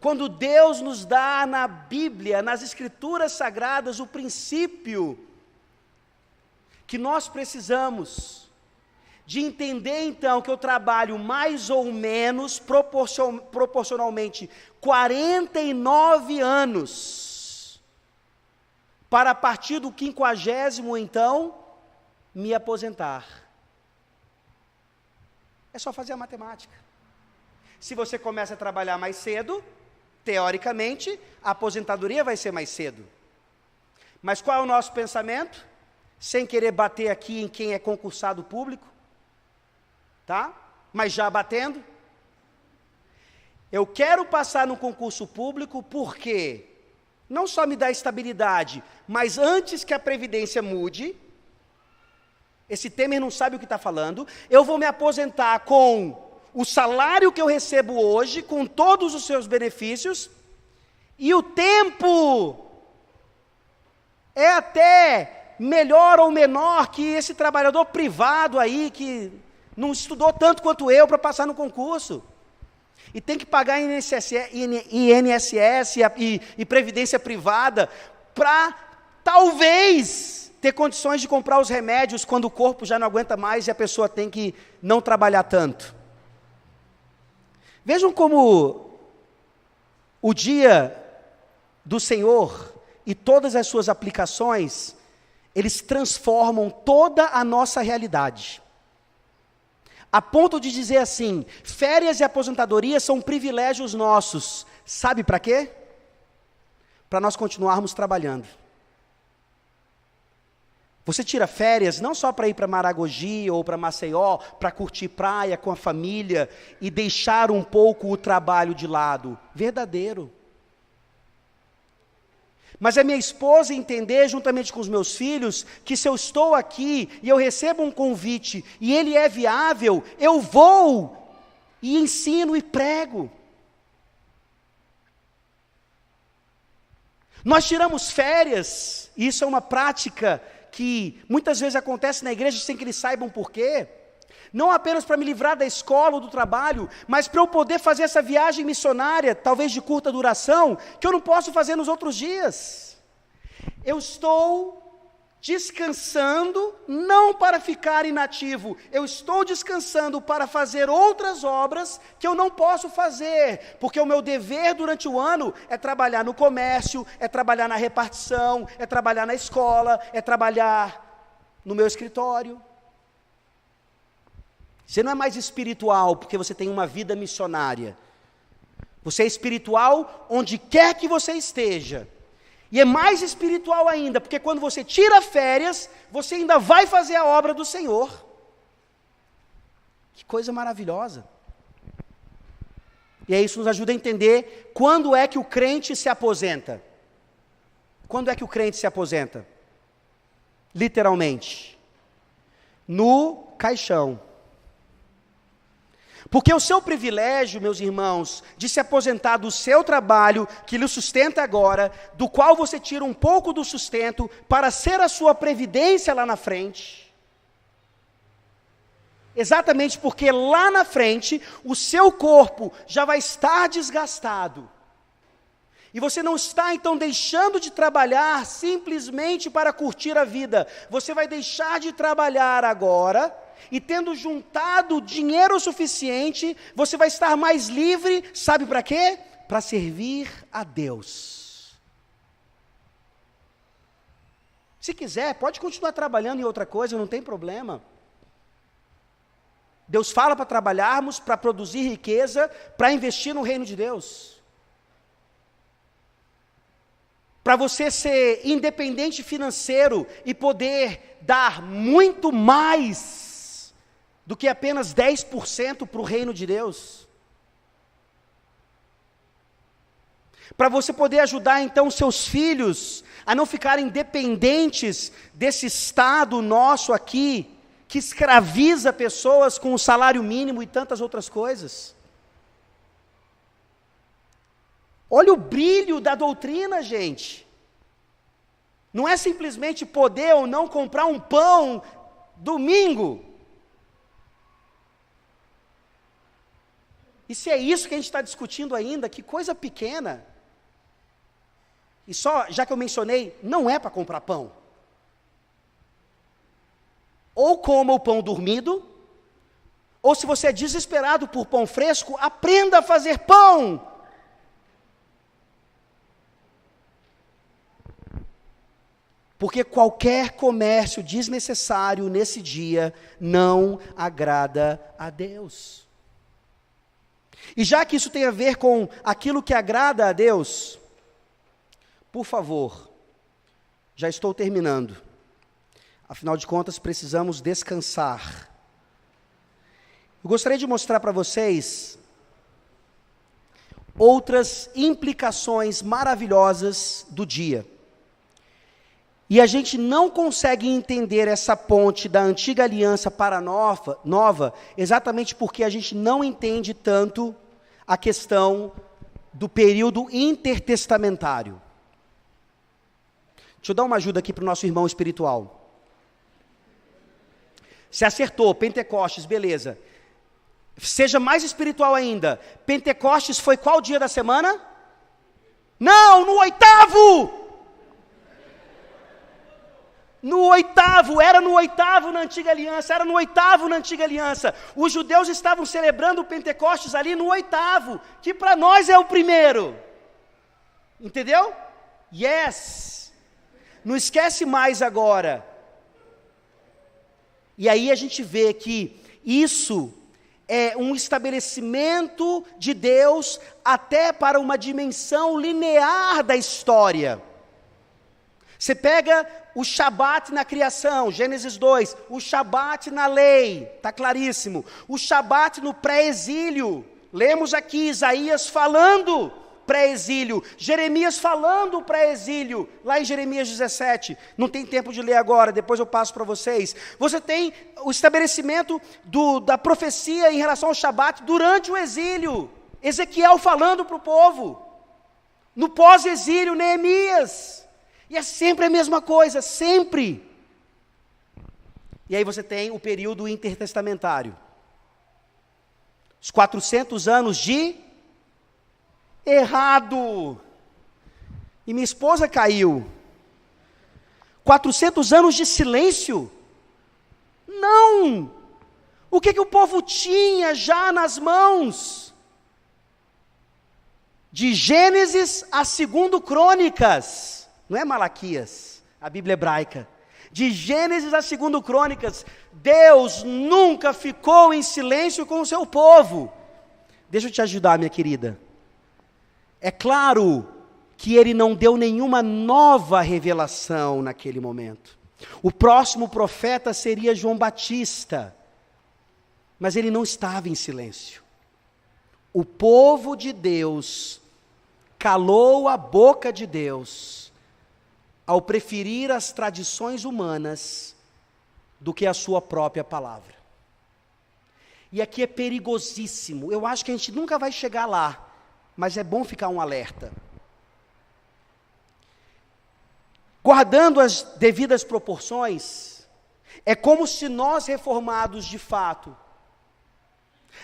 quando Deus nos dá na Bíblia, nas Escrituras Sagradas, o princípio que nós precisamos de entender então que eu trabalho mais ou menos proporcionalmente 49 anos para a partir do 50º então me aposentar. É só fazer a matemática. Se você começa a trabalhar mais cedo, teoricamente, a aposentadoria vai ser mais cedo. Mas qual é o nosso pensamento? Sem querer bater aqui em quem é concursado público, tá? Mas já batendo. Eu quero passar no concurso público porque não só me dá estabilidade, mas antes que a Previdência mude, esse Temer não sabe o que está falando, eu vou me aposentar com o salário que eu recebo hoje, com todos os seus benefícios, e o tempo é até melhor ou menor que esse trabalhador privado aí, que não estudou tanto quanto eu para passar no concurso, e tem que pagar INSS e Previdência Privada, para talvez ter condições de comprar os remédios quando o corpo já não aguenta mais e a pessoa tem que não trabalhar tanto. Vejam como o dia do Senhor e todas as suas aplicações, eles transformam toda a nossa realidade. A ponto de dizer assim, férias e aposentadoria são privilégios nossos. Sabe para quê? Para nós continuarmos trabalhando. Você tira férias não só para ir para Maragogi ou para Maceió, para curtir praia com a família e deixar um pouco o trabalho de lado. Verdadeiro. Mas é minha esposa entender, juntamente com os meus filhos, que se eu estou aqui e eu recebo um convite e ele é viável, eu vou e ensino e prego. Nós tiramos férias, e isso é uma prática que muitas vezes acontece na igreja sem que eles saibam por quê. Não apenas para me livrar da escola ou do trabalho, mas para eu poder fazer essa viagem missionária, talvez de curta duração, que eu não posso fazer nos outros dias. Eu estou descansando, não para ficar inativo, eu estou descansando para fazer outras obras que eu não posso fazer, porque o meu dever durante o ano é trabalhar no comércio, é trabalhar na repartição, é trabalhar na escola, é trabalhar no meu escritório. Você não é mais espiritual porque você tem uma vida missionária. Você é espiritual onde quer que você esteja. E é mais espiritual ainda, porque quando você tira férias, você ainda vai fazer a obra do Senhor. Que coisa maravilhosa. E aí isso nos ajuda a entender quando é que o crente se aposenta. Quando é que o crente se aposenta? Literalmente. No caixão. Porque o seu privilégio, meus irmãos, de se aposentar do seu trabalho, que lhe sustenta agora, do qual você tira um pouco do sustento, para ser a sua previdência lá na frente. Exatamente porque lá na frente, o seu corpo já vai estar desgastado. E você não está então deixando de trabalhar simplesmente para curtir a vida. Você vai deixar de trabalhar agora, e tendo juntado dinheiro suficiente, você vai estar mais livre, sabe para quê? Para servir a Deus. Se quiser, pode continuar trabalhando em outra coisa, não tem problema. Deus fala para trabalharmos, para produzir riqueza, para investir no reino de Deus. Para você ser independente financeiro e poder dar muito mais do que apenas 10% para o reino de Deus. Para você poder ajudar então seus filhos a não ficarem dependentes desse Estado nosso aqui, que escraviza pessoas com o salário mínimo e tantas outras coisas. Olha o brilho da doutrina, gente. Não é simplesmente poder ou não comprar um pão domingo. E se é isso que a gente está discutindo ainda, que coisa pequena. E só, já que eu mencionei, não é para comprar pão. Ou coma o pão dormido, ou se você é desesperado por pão fresco, aprenda a fazer pão. Porque qualquer comércio desnecessário nesse dia não agrada a Deus. E já que isso tem a ver com aquilo que agrada a Deus, por favor, já estou terminando. Afinal de contas, precisamos descansar. Eu gostaria de mostrar para vocês outras implicações maravilhosas do dia. E a gente não consegue entender essa ponte da antiga aliança para a nova, exatamente porque a gente não entende tanto a questão do período intertestamentário. Deixa eu dar uma ajuda aqui para o nosso irmão espiritual. Se acertou, Pentecostes, beleza. Seja mais espiritual ainda. Pentecostes foi qual dia da semana? Não, no 8º! Era no 8º na antiga aliança, Os judeus estavam celebrando o Pentecostes ali no 8º, que para nós é o primeiro. Entendeu? Yes! Não esquece mais agora. E aí a gente vê que isso é um estabelecimento de Deus até para uma dimensão linear da história. Você pega o Shabat na criação, Gênesis 2, o Shabat na lei, está claríssimo. O Shabat no pré-exílio, lemos aqui Isaías falando pré-exílio, Jeremias falando pré-exílio, lá em Jeremias 17, não tem tempo de ler agora, depois eu passo para vocês. Você tem o estabelecimento da profecia em relação ao Shabat durante o exílio, Ezequiel falando para o povo, no pós-exílio, Neemias, e é sempre a mesma coisa, sempre. E aí você tem o período intertestamentário, os 400 anos de errado, e minha esposa caiu. 400 anos de silêncio? Não! O que o povo tinha já nas mãos? De Gênesis a 2 Crônicas, não é Malaquias, a Bíblia hebraica. De Gênesis a 2 Crônicas, Deus nunca ficou em silêncio com o seu povo. Deixa eu te ajudar, minha querida. É claro que ele não deu nenhuma nova revelação naquele momento. O próximo profeta seria João Batista, mas ele não estava em silêncio. O povo de Deus calou a boca de Deus ao preferir as tradições humanas do que a sua própria palavra. E aqui é perigosíssimo. Eu acho que a gente nunca vai chegar lá, mas é bom ficar um alerta. Guardando as devidas proporções, é como se nós reformados de fato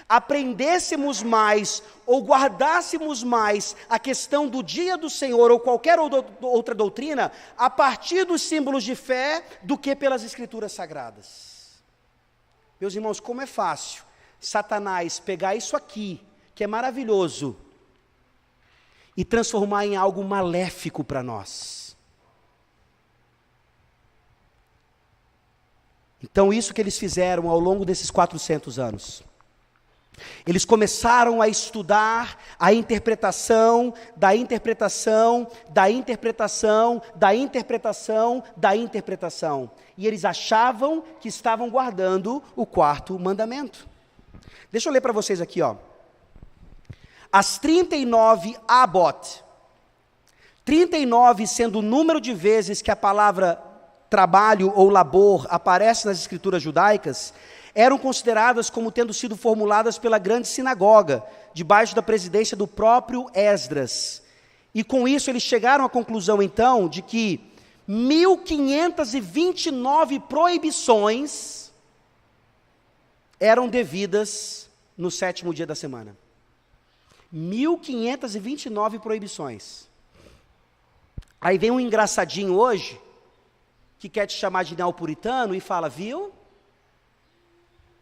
aprendêssemos mais ou guardássemos mais a questão do dia do Senhor ou qualquer outra doutrina a partir dos símbolos de fé do que pelas escrituras sagradas. Meus irmãos, como é fácil Satanás pegar isso aqui, que é maravilhoso, e transformar em algo maléfico para nós. Então isso que eles fizeram ao longo desses 400 anos. Eles começaram a estudar a interpretação, da interpretação, da interpretação, da interpretação, da interpretação. E eles achavam que estavam guardando o 4º mandamento. Deixa eu ler para vocês aqui, ó. As 39 abot, 39 sendo o número de vezes que a palavra trabalho ou labor aparece nas escrituras judaicas, eram consideradas como tendo sido formuladas pela grande sinagoga, debaixo da presidência do próprio Esdras. E com isso eles chegaram à conclusão então de que 1529 proibições eram devidas no 7º dia da semana. 1529 proibições. Aí vem um engraçadinho hoje, que quer te chamar de neopuritano e fala, viu?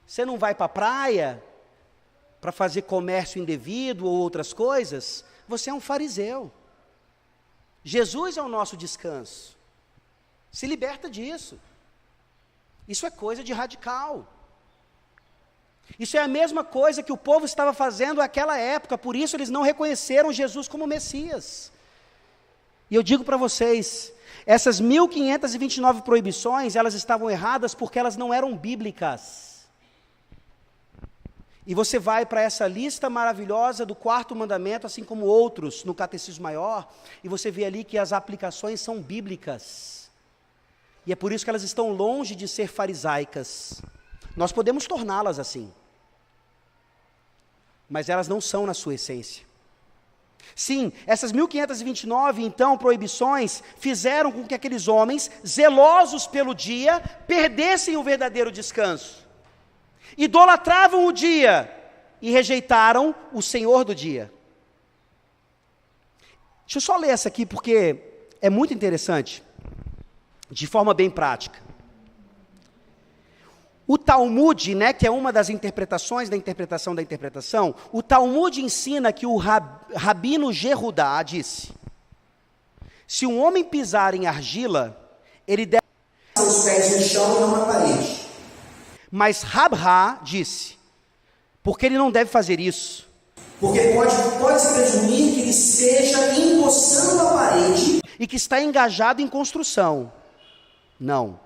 Você não vai para a praia para fazer comércio indevido ou outras coisas? Você é um fariseu. Jesus é o nosso descanso. Se liberta disso. Isso é coisa de radical. Isso é a mesma coisa que o povo estava fazendo naquela época, por isso eles não reconheceram Jesus como Messias. E eu digo para vocês, essas 1529 proibições, elas estavam erradas porque elas não eram bíblicas. E você vai para essa lista maravilhosa do 4º mandamento, assim como outros no Catecismo Maior, e você vê ali que as aplicações são bíblicas. E é por isso que elas estão longe de ser farisaicas. Nós podemos torná-las assim, mas elas não são na sua essência. Sim, essas 1529, então, proibições, fizeram com que aqueles homens, zelosos pelo dia, perdessem o verdadeiro descanso. Idolatravam o dia e rejeitaram o Senhor do dia. Deixa eu só ler essa aqui, porque é muito interessante, de forma bem prática. O Talmud, né, que é uma das interpretações da interpretação, o Talmud ensina que o Rabino Gerudá disse, se um homem pisar em argila, ele deve
os pés no chão e não na parede.
Mas Rabhá disse, porque ele não deve fazer isso?
Porque pode-se presumir que ele esteja encoçando a parede.
E que está engajado em construção. Não.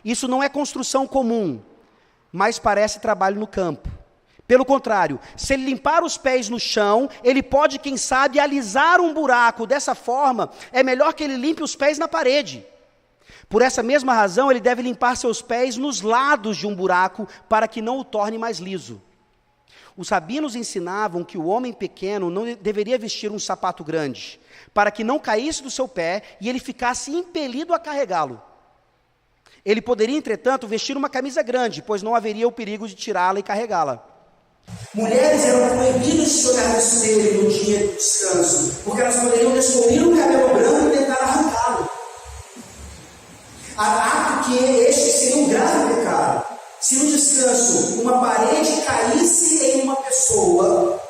Isso não é construção comum, mas parece trabalho no campo. Pelo contrário, se ele limpar os pés no chão, ele pode, quem sabe, alisar um buraco. Dessa forma, é melhor que ele limpe os pés na parede. Por essa mesma razão, ele deve limpar seus pés nos lados de um buraco, para que não o torne mais liso. Os rabinos ensinavam que o homem pequeno não deveria vestir um sapato grande, para que não caísse do seu pé e ele ficasse impelido a carregá-lo. Ele poderia, entretanto, vestir uma camisa grande, pois não haveria o perigo de tirá-la e carregá-la.
Mulheres eram proibidas de se olhar no espelho no dia de descanso, porque elas poderiam descobrir um cabelo branco e tentar arrancá-lo. Ato que este seria um grave pecado. Se no descanso uma parede caísse em uma pessoa,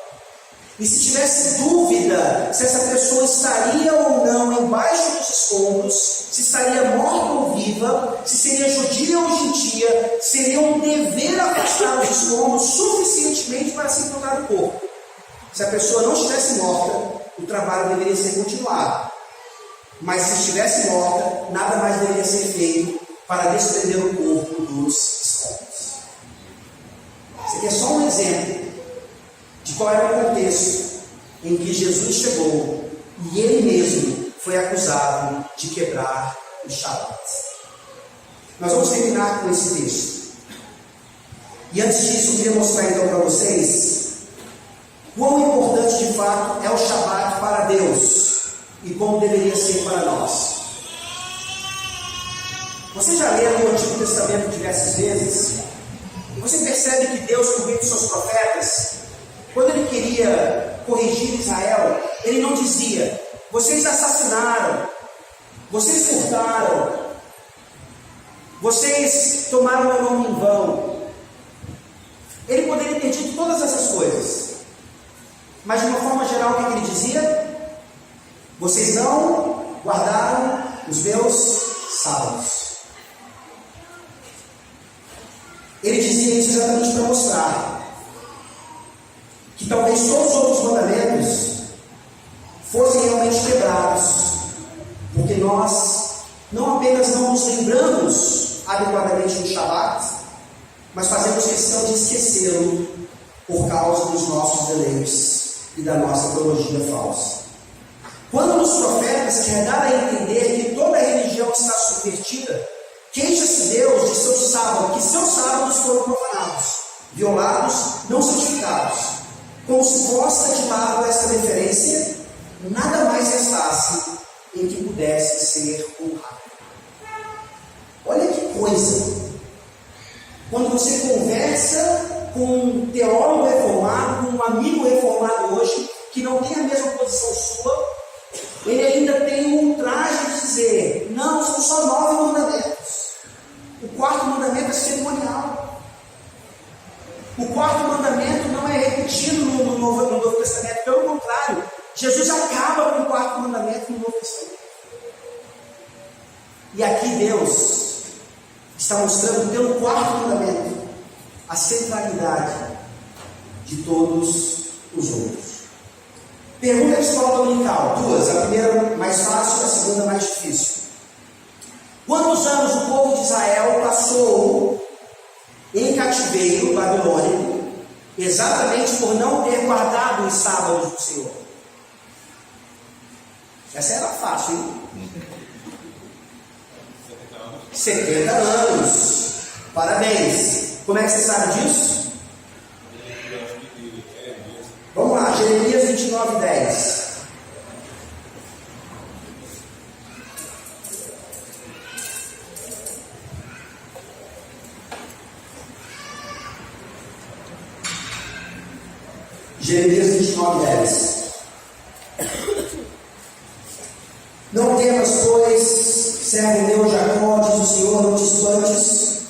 e se tivesse dúvida se essa pessoa estaria ou não embaixo dos escombros, se estaria morta ou viva, se seria judia ou gentia, seria um dever afastar os escombros suficientemente para se encontrar o corpo. Se a pessoa não estivesse morta, o trabalho deveria ser continuado. Mas se estivesse morta, nada mais deveria ser feito para desprender o corpo dos escombros. Isso aqui é só um exemplo de qual era o contexto em que Jesus chegou e ele mesmo foi acusado de quebrar o Shabat. Nós vamos terminar com esse texto. E antes disso, eu queria mostrar então para vocês quão importante de fato é o Shabat para Deus e como deveria ser para nós. Você já leu o Antigo Testamento diversas vezes? Você percebe que Deus, por meio de seus profetas, quando ele queria corrigir Israel, ele não dizia, vocês assassinaram, vocês furtaram, vocês tomaram meu nome em vão. Ele poderia ter dito todas essas coisas, mas de uma forma geral, o que ele dizia? Vocês não guardaram os meus sábados. Ele dizia isso exatamente para mostrar que talvez todos os outros mandamentos fossem realmente quebrados, porque nós não apenas não nos lembramos adequadamente do Shabat, mas fazemos questão de esquecê-lo por causa dos nossos deleites e da nossa teologia falsa. Quando os profetas querem dar a entender que toda a religião está subvertida, queixa-se Deus de seu sábado, que seus sábados foram profanados, violados, não santificados. Como se possa de lado essa deferência, nada mais restasse em que pudesse ser honrado. Olha que coisa! Quando você conversa com um teólogo reformado, com um amigo reformado hoje, que não tem a mesma posição sua, ele ainda tem um ultraje de dizer, não, são só 9 mandamentos. O quarto mandamento é cerimonial. O quarto mandamento não é repetido no Novo Testamento, pelo contrário, Jesus acaba com o quarto mandamento no Novo Testamento. E aqui Deus está mostrando pelo quarto mandamento a centralidade de todos os outros. Pergunta de escola dominical, duas, a primeira mais fácil, a segunda mais difícil. Quantos anos o povo de Israel passou em cativeiro babilônico, exatamente por não ter guardado os sábados do Senhor? Essa era fácil, hein? 70 anos. Parabéns. Como é que você sabe disso? Vamos lá, Jeremias 29, 10. Jeremias 29, 10. Não temas, pois, servo meu Jacó, diz o Senhor, não te espantes.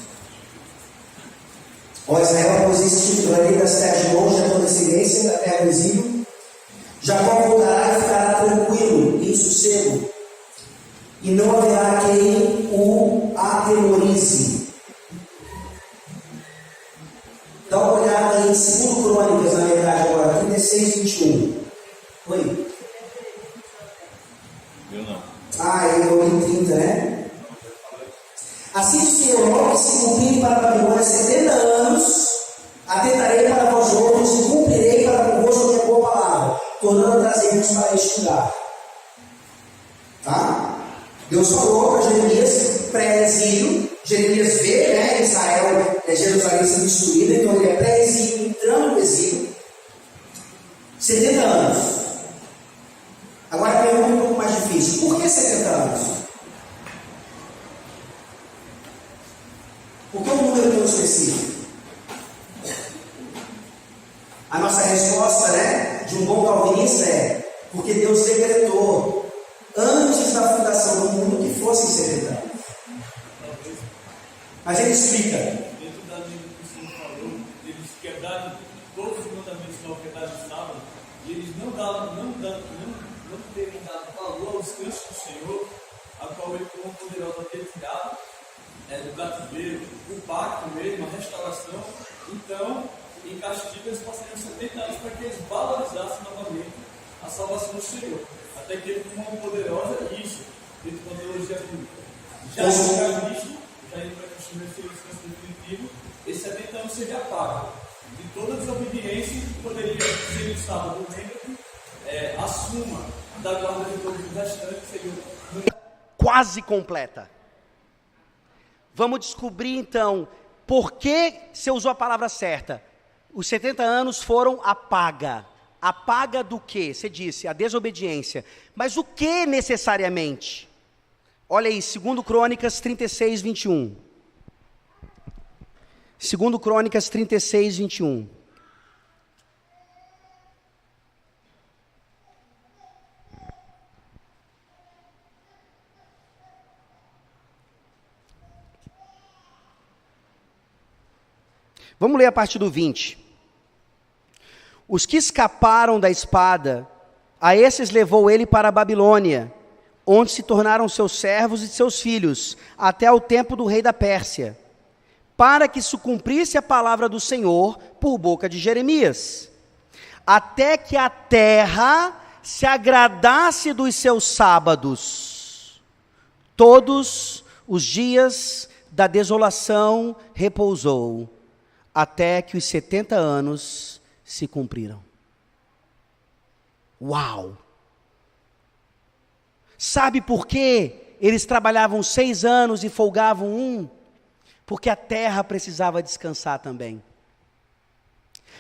Ó Israel, pois isso te livrarei das terras de longe, da tua descendência, da terra do exílio. Jacó voltará e ficará tranquilo, em sossego, e não haverá quem o atemorize. Dá uma olhada em 2 Crônicas, na verdade, agora, 36, 21. Oi?
Eu não.
Eu li 30, né? Assim o Senhor, logo que se cumprirem para a Babilônia 70 anos, atentarei para vós outros e cumprirei para convosco a minha boa palavra, tornando a trazer-vos para este lugar. Tá? Deus falou para Jeremias, pré-exílio. Jeremias vê, né, Israel, Jerusalém sendo destruída, então ele é pré-exílio, entrando no exílio. 70 anos. Agora a pergunta é um pouco mais difícil. Por que 70 anos? Por que um número tão específico? A nossa resposta, né, de um bom calvinista é porque Deus decretou antes da fundação do mundo que fossem 70 anos. Mas ele explica.
Dentro da linha que o Senhor falou, eles quebraram todos os mandamentos no altar de sábado, e eles não terem dado valor aos descanso do Senhor, a qual ele, como poderoso, ter tirado do cativeiro, o pacto mesmo, a restauração. Então, em castigo, eles passariam 70 anos para que eles valorizassem novamente a salvação do Senhor. Até que ele, como poderosa, isso, dentro da teologia bíblica. Já no calvinismo, já indo para a questão do descanso definitivo, esses 70 anos seria pago de toda desobediência que poderia ser no sábado, a suma da guarda de todos os restantes seria
quase completa. Vamos descobrir então por que você usou a palavra certa. Os 70 anos foram a paga. A paga do quê? Você disse, a desobediência. Mas o que necessariamente? Olha aí, 2 Crônicas 36, 21. 2 Crônicas 36, 21. Vamos ler a partir do 20. Os que escaparam da espada, a esses levou ele para a Babilônia, onde se tornaram seus servos e seus filhos, até o tempo do rei da Pérsia, para que se cumprisse a palavra do Senhor por boca de Jeremias, até que a terra se agradasse dos seus sábados. Todos os dias da desolação repousou, até que os 70 anos se cumpriram. Uau! Sabe por quê eles trabalhavam 6 anos e folgavam 1? Porque a terra precisava descansar também.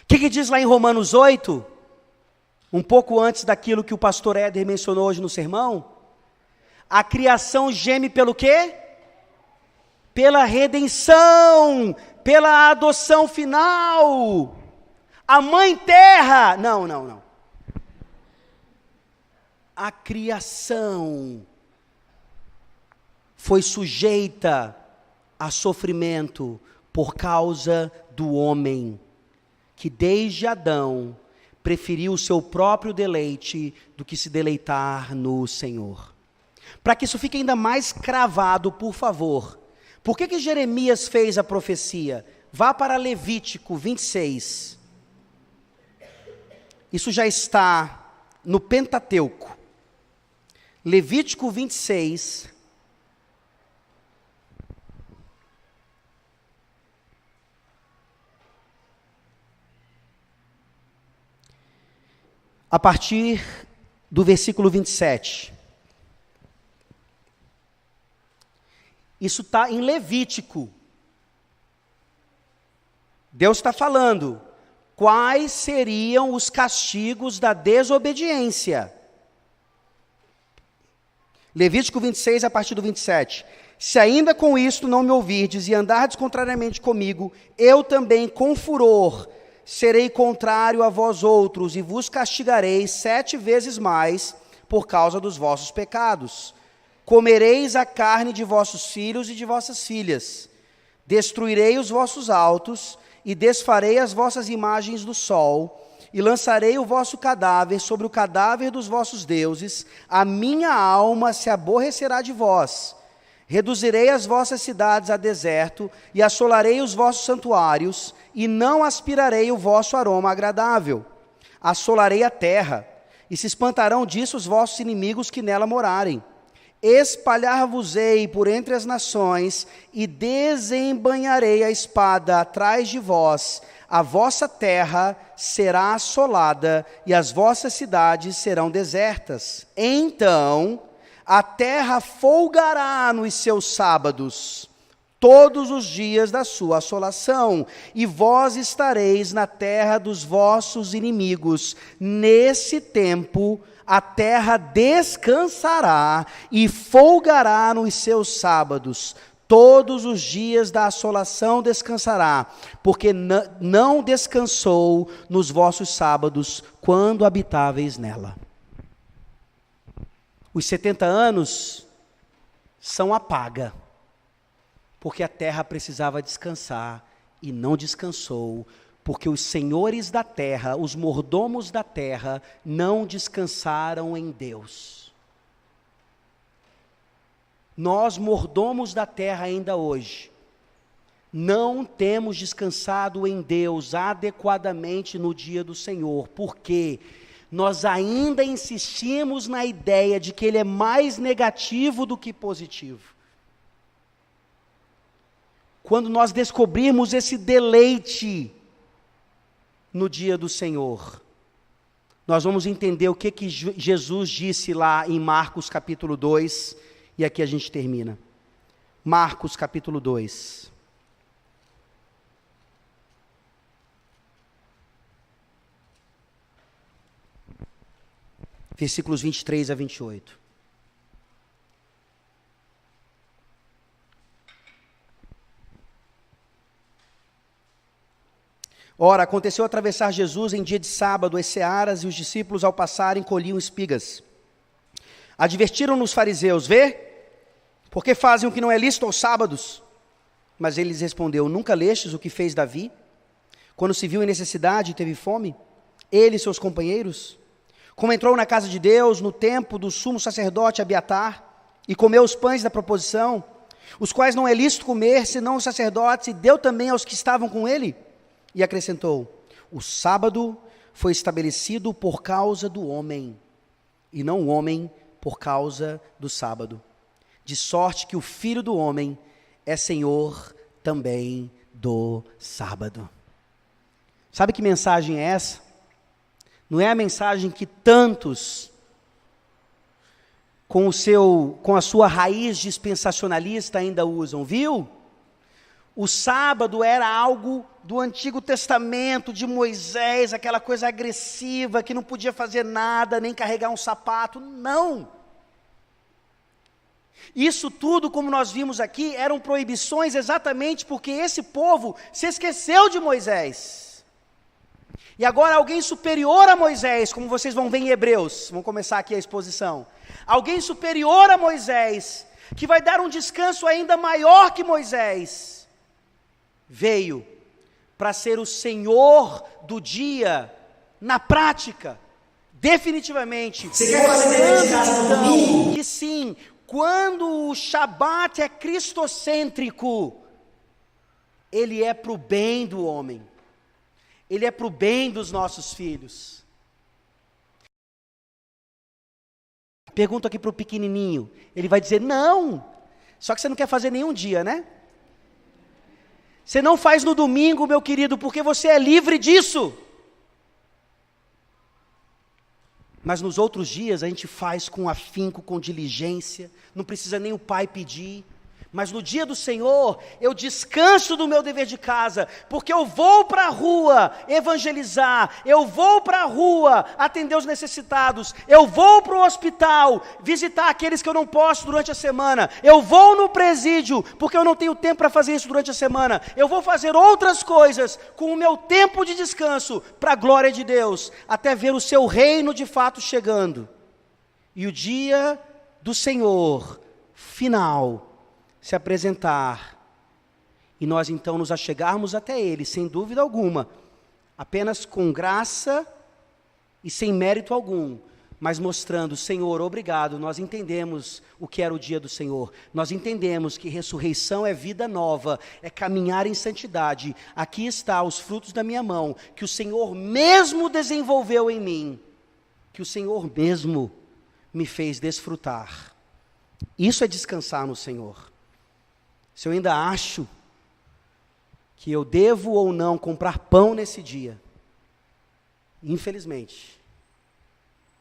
O que diz lá em Romanos 8? Um pouco antes daquilo que o pastor Éder mencionou hoje no sermão. A criação geme pelo quê? Pela redenção, pela adoção final. A mãe terra, não. a criação foi sujeita a sofrimento por causa do homem, que desde Adão preferiu o seu próprio deleite do que se deleitar no Senhor. Para que isso fique ainda mais cravado, por favor, por que Jeremias fez a profecia? Vá para Levítico 26. Isso já está no Pentateuco. Levítico 26. A partir do versículo 27. Isso está em Levítico. Deus está falando quais seriam os castigos da desobediência. Levítico 26, a partir do 27. Se ainda com isto não me ouvirdes e andardes contrariamente comigo, eu também com furor serei contrário a vós outros, e vos castigarei 7 vezes mais por causa dos vossos pecados. Comereis a carne de vossos filhos e de vossas filhas. Destruirei os vossos altos, e desfarei as vossas imagens do sol, e lançarei o vosso cadáver sobre o cadáver dos vossos deuses. A minha alma se aborrecerá de vós. Reduzirei as vossas cidades a deserto, e assolarei os vossos santuários, e não aspirarei o vosso aroma agradável. Assolarei a terra, e se espantarão disso os vossos inimigos que nela morarem. Espalhar-vos-ei por entre as nações, e desembainharei a espada atrás de vós. A vossa terra será assolada, e as vossas cidades serão desertas. Então a terra folgará nos seus sábados, todos os dias da sua assolação, e vós estareis na terra dos vossos inimigos. Nesse tempo a terra descansará e folgará nos seus sábados. Todos os dias da assolação descansará, porque não descansou nos vossos sábados, quando habitáveis nela. Os 70 anos são a paga, porque a terra precisava descansar e não descansou, porque os senhores da terra, os mordomos da terra, não descansaram em Deus. Nós, mordomos da terra ainda hoje, não temos descansado em Deus adequadamente no dia do Senhor, porque nós ainda insistimos na ideia de que Ele é mais negativo do que positivo. Quando nós descobrirmos esse deleite no dia do Senhor, nós vamos entender o que Jesus disse lá em Marcos capítulo 2, e aqui a gente termina. Marcos capítulo 2. Versículos 23 a 28. Ora, aconteceu atravessar Jesus em dia de sábado as searas, e os discípulos, ao passarem, colhiam espigas. Advertiram-nos os fariseus: vê, porque fazem o que não é lícito aos sábados? Mas ele lhes respondeu: nunca lestes o que fez Davi, quando se viu em necessidade e teve fome, ele e seus companheiros? Como entrou na casa de Deus, no tempo do sumo sacerdote Abiatar, e comeu os pães da proposição, os quais não é lícito comer, senão os sacerdotes, e deu também aos que estavam com ele. E acrescentou: o sábado foi estabelecido por causa do homem, e não o homem por causa do sábado. De sorte que o Filho do homem é Senhor também do sábado. Sabe que mensagem é essa? Não é a mensagem que tantos, com a sua raiz dispensacionalista, ainda usam, viu? O sábado era algo do Antigo Testamento, de Moisés, aquela coisa agressiva, que não podia fazer nada, nem carregar um sapato. Não! Isso tudo, como nós vimos aqui, eram proibições exatamente porque esse povo se esqueceu de Moisés. E agora alguém superior a Moisés, como vocês vão ver em Hebreus, vamos começar aqui a exposição. Alguém superior a Moisés, que vai dar um descanso ainda maior que Moisés, veio para ser o Senhor do dia, na prática, definitivamente.
Você quer fazer dever de casa no domingo?
Que sim, quando o Shabat é cristocêntrico, ele é para o bem do homem, ele é para o bem dos nossos filhos. Pergunto aqui para o pequenininho, ele vai dizer, não, só que você não quer fazer nenhum dia, né? Você não faz no domingo, meu querido, porque você é livre disso. Mas nos outros dias a gente faz com afinco, com diligência, não precisa nem o pai pedir. Mas no dia do Senhor, eu descanso do meu dever de casa, porque eu vou para a rua evangelizar, eu vou para a rua atender os necessitados, eu vou para o hospital visitar aqueles que eu não posso durante a semana, eu vou no presídio, porque eu não tenho tempo para fazer isso durante a semana, eu vou fazer outras coisas com o meu tempo de descanso, para a glória de Deus, até ver o seu reino de fato chegando. E o dia do Senhor, final, se apresentar, e nós então nos achegarmos até Ele, sem dúvida alguma, apenas com graça e sem mérito algum, mas mostrando, Senhor, obrigado, nós entendemos o que era o dia do Senhor, nós entendemos que ressurreição é vida nova, é caminhar em santidade, aqui está os frutos da minha mão, que o Senhor mesmo desenvolveu em mim, que o Senhor mesmo me fez desfrutar. Isso é descansar no Senhor. Se eu ainda acho que eu devo ou não comprar pão nesse dia, infelizmente,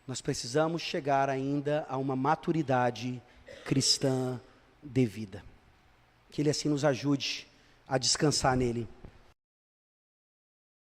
nós precisamos chegar ainda a uma maturidade cristã devida. Que Ele assim nos ajude a descansar nele.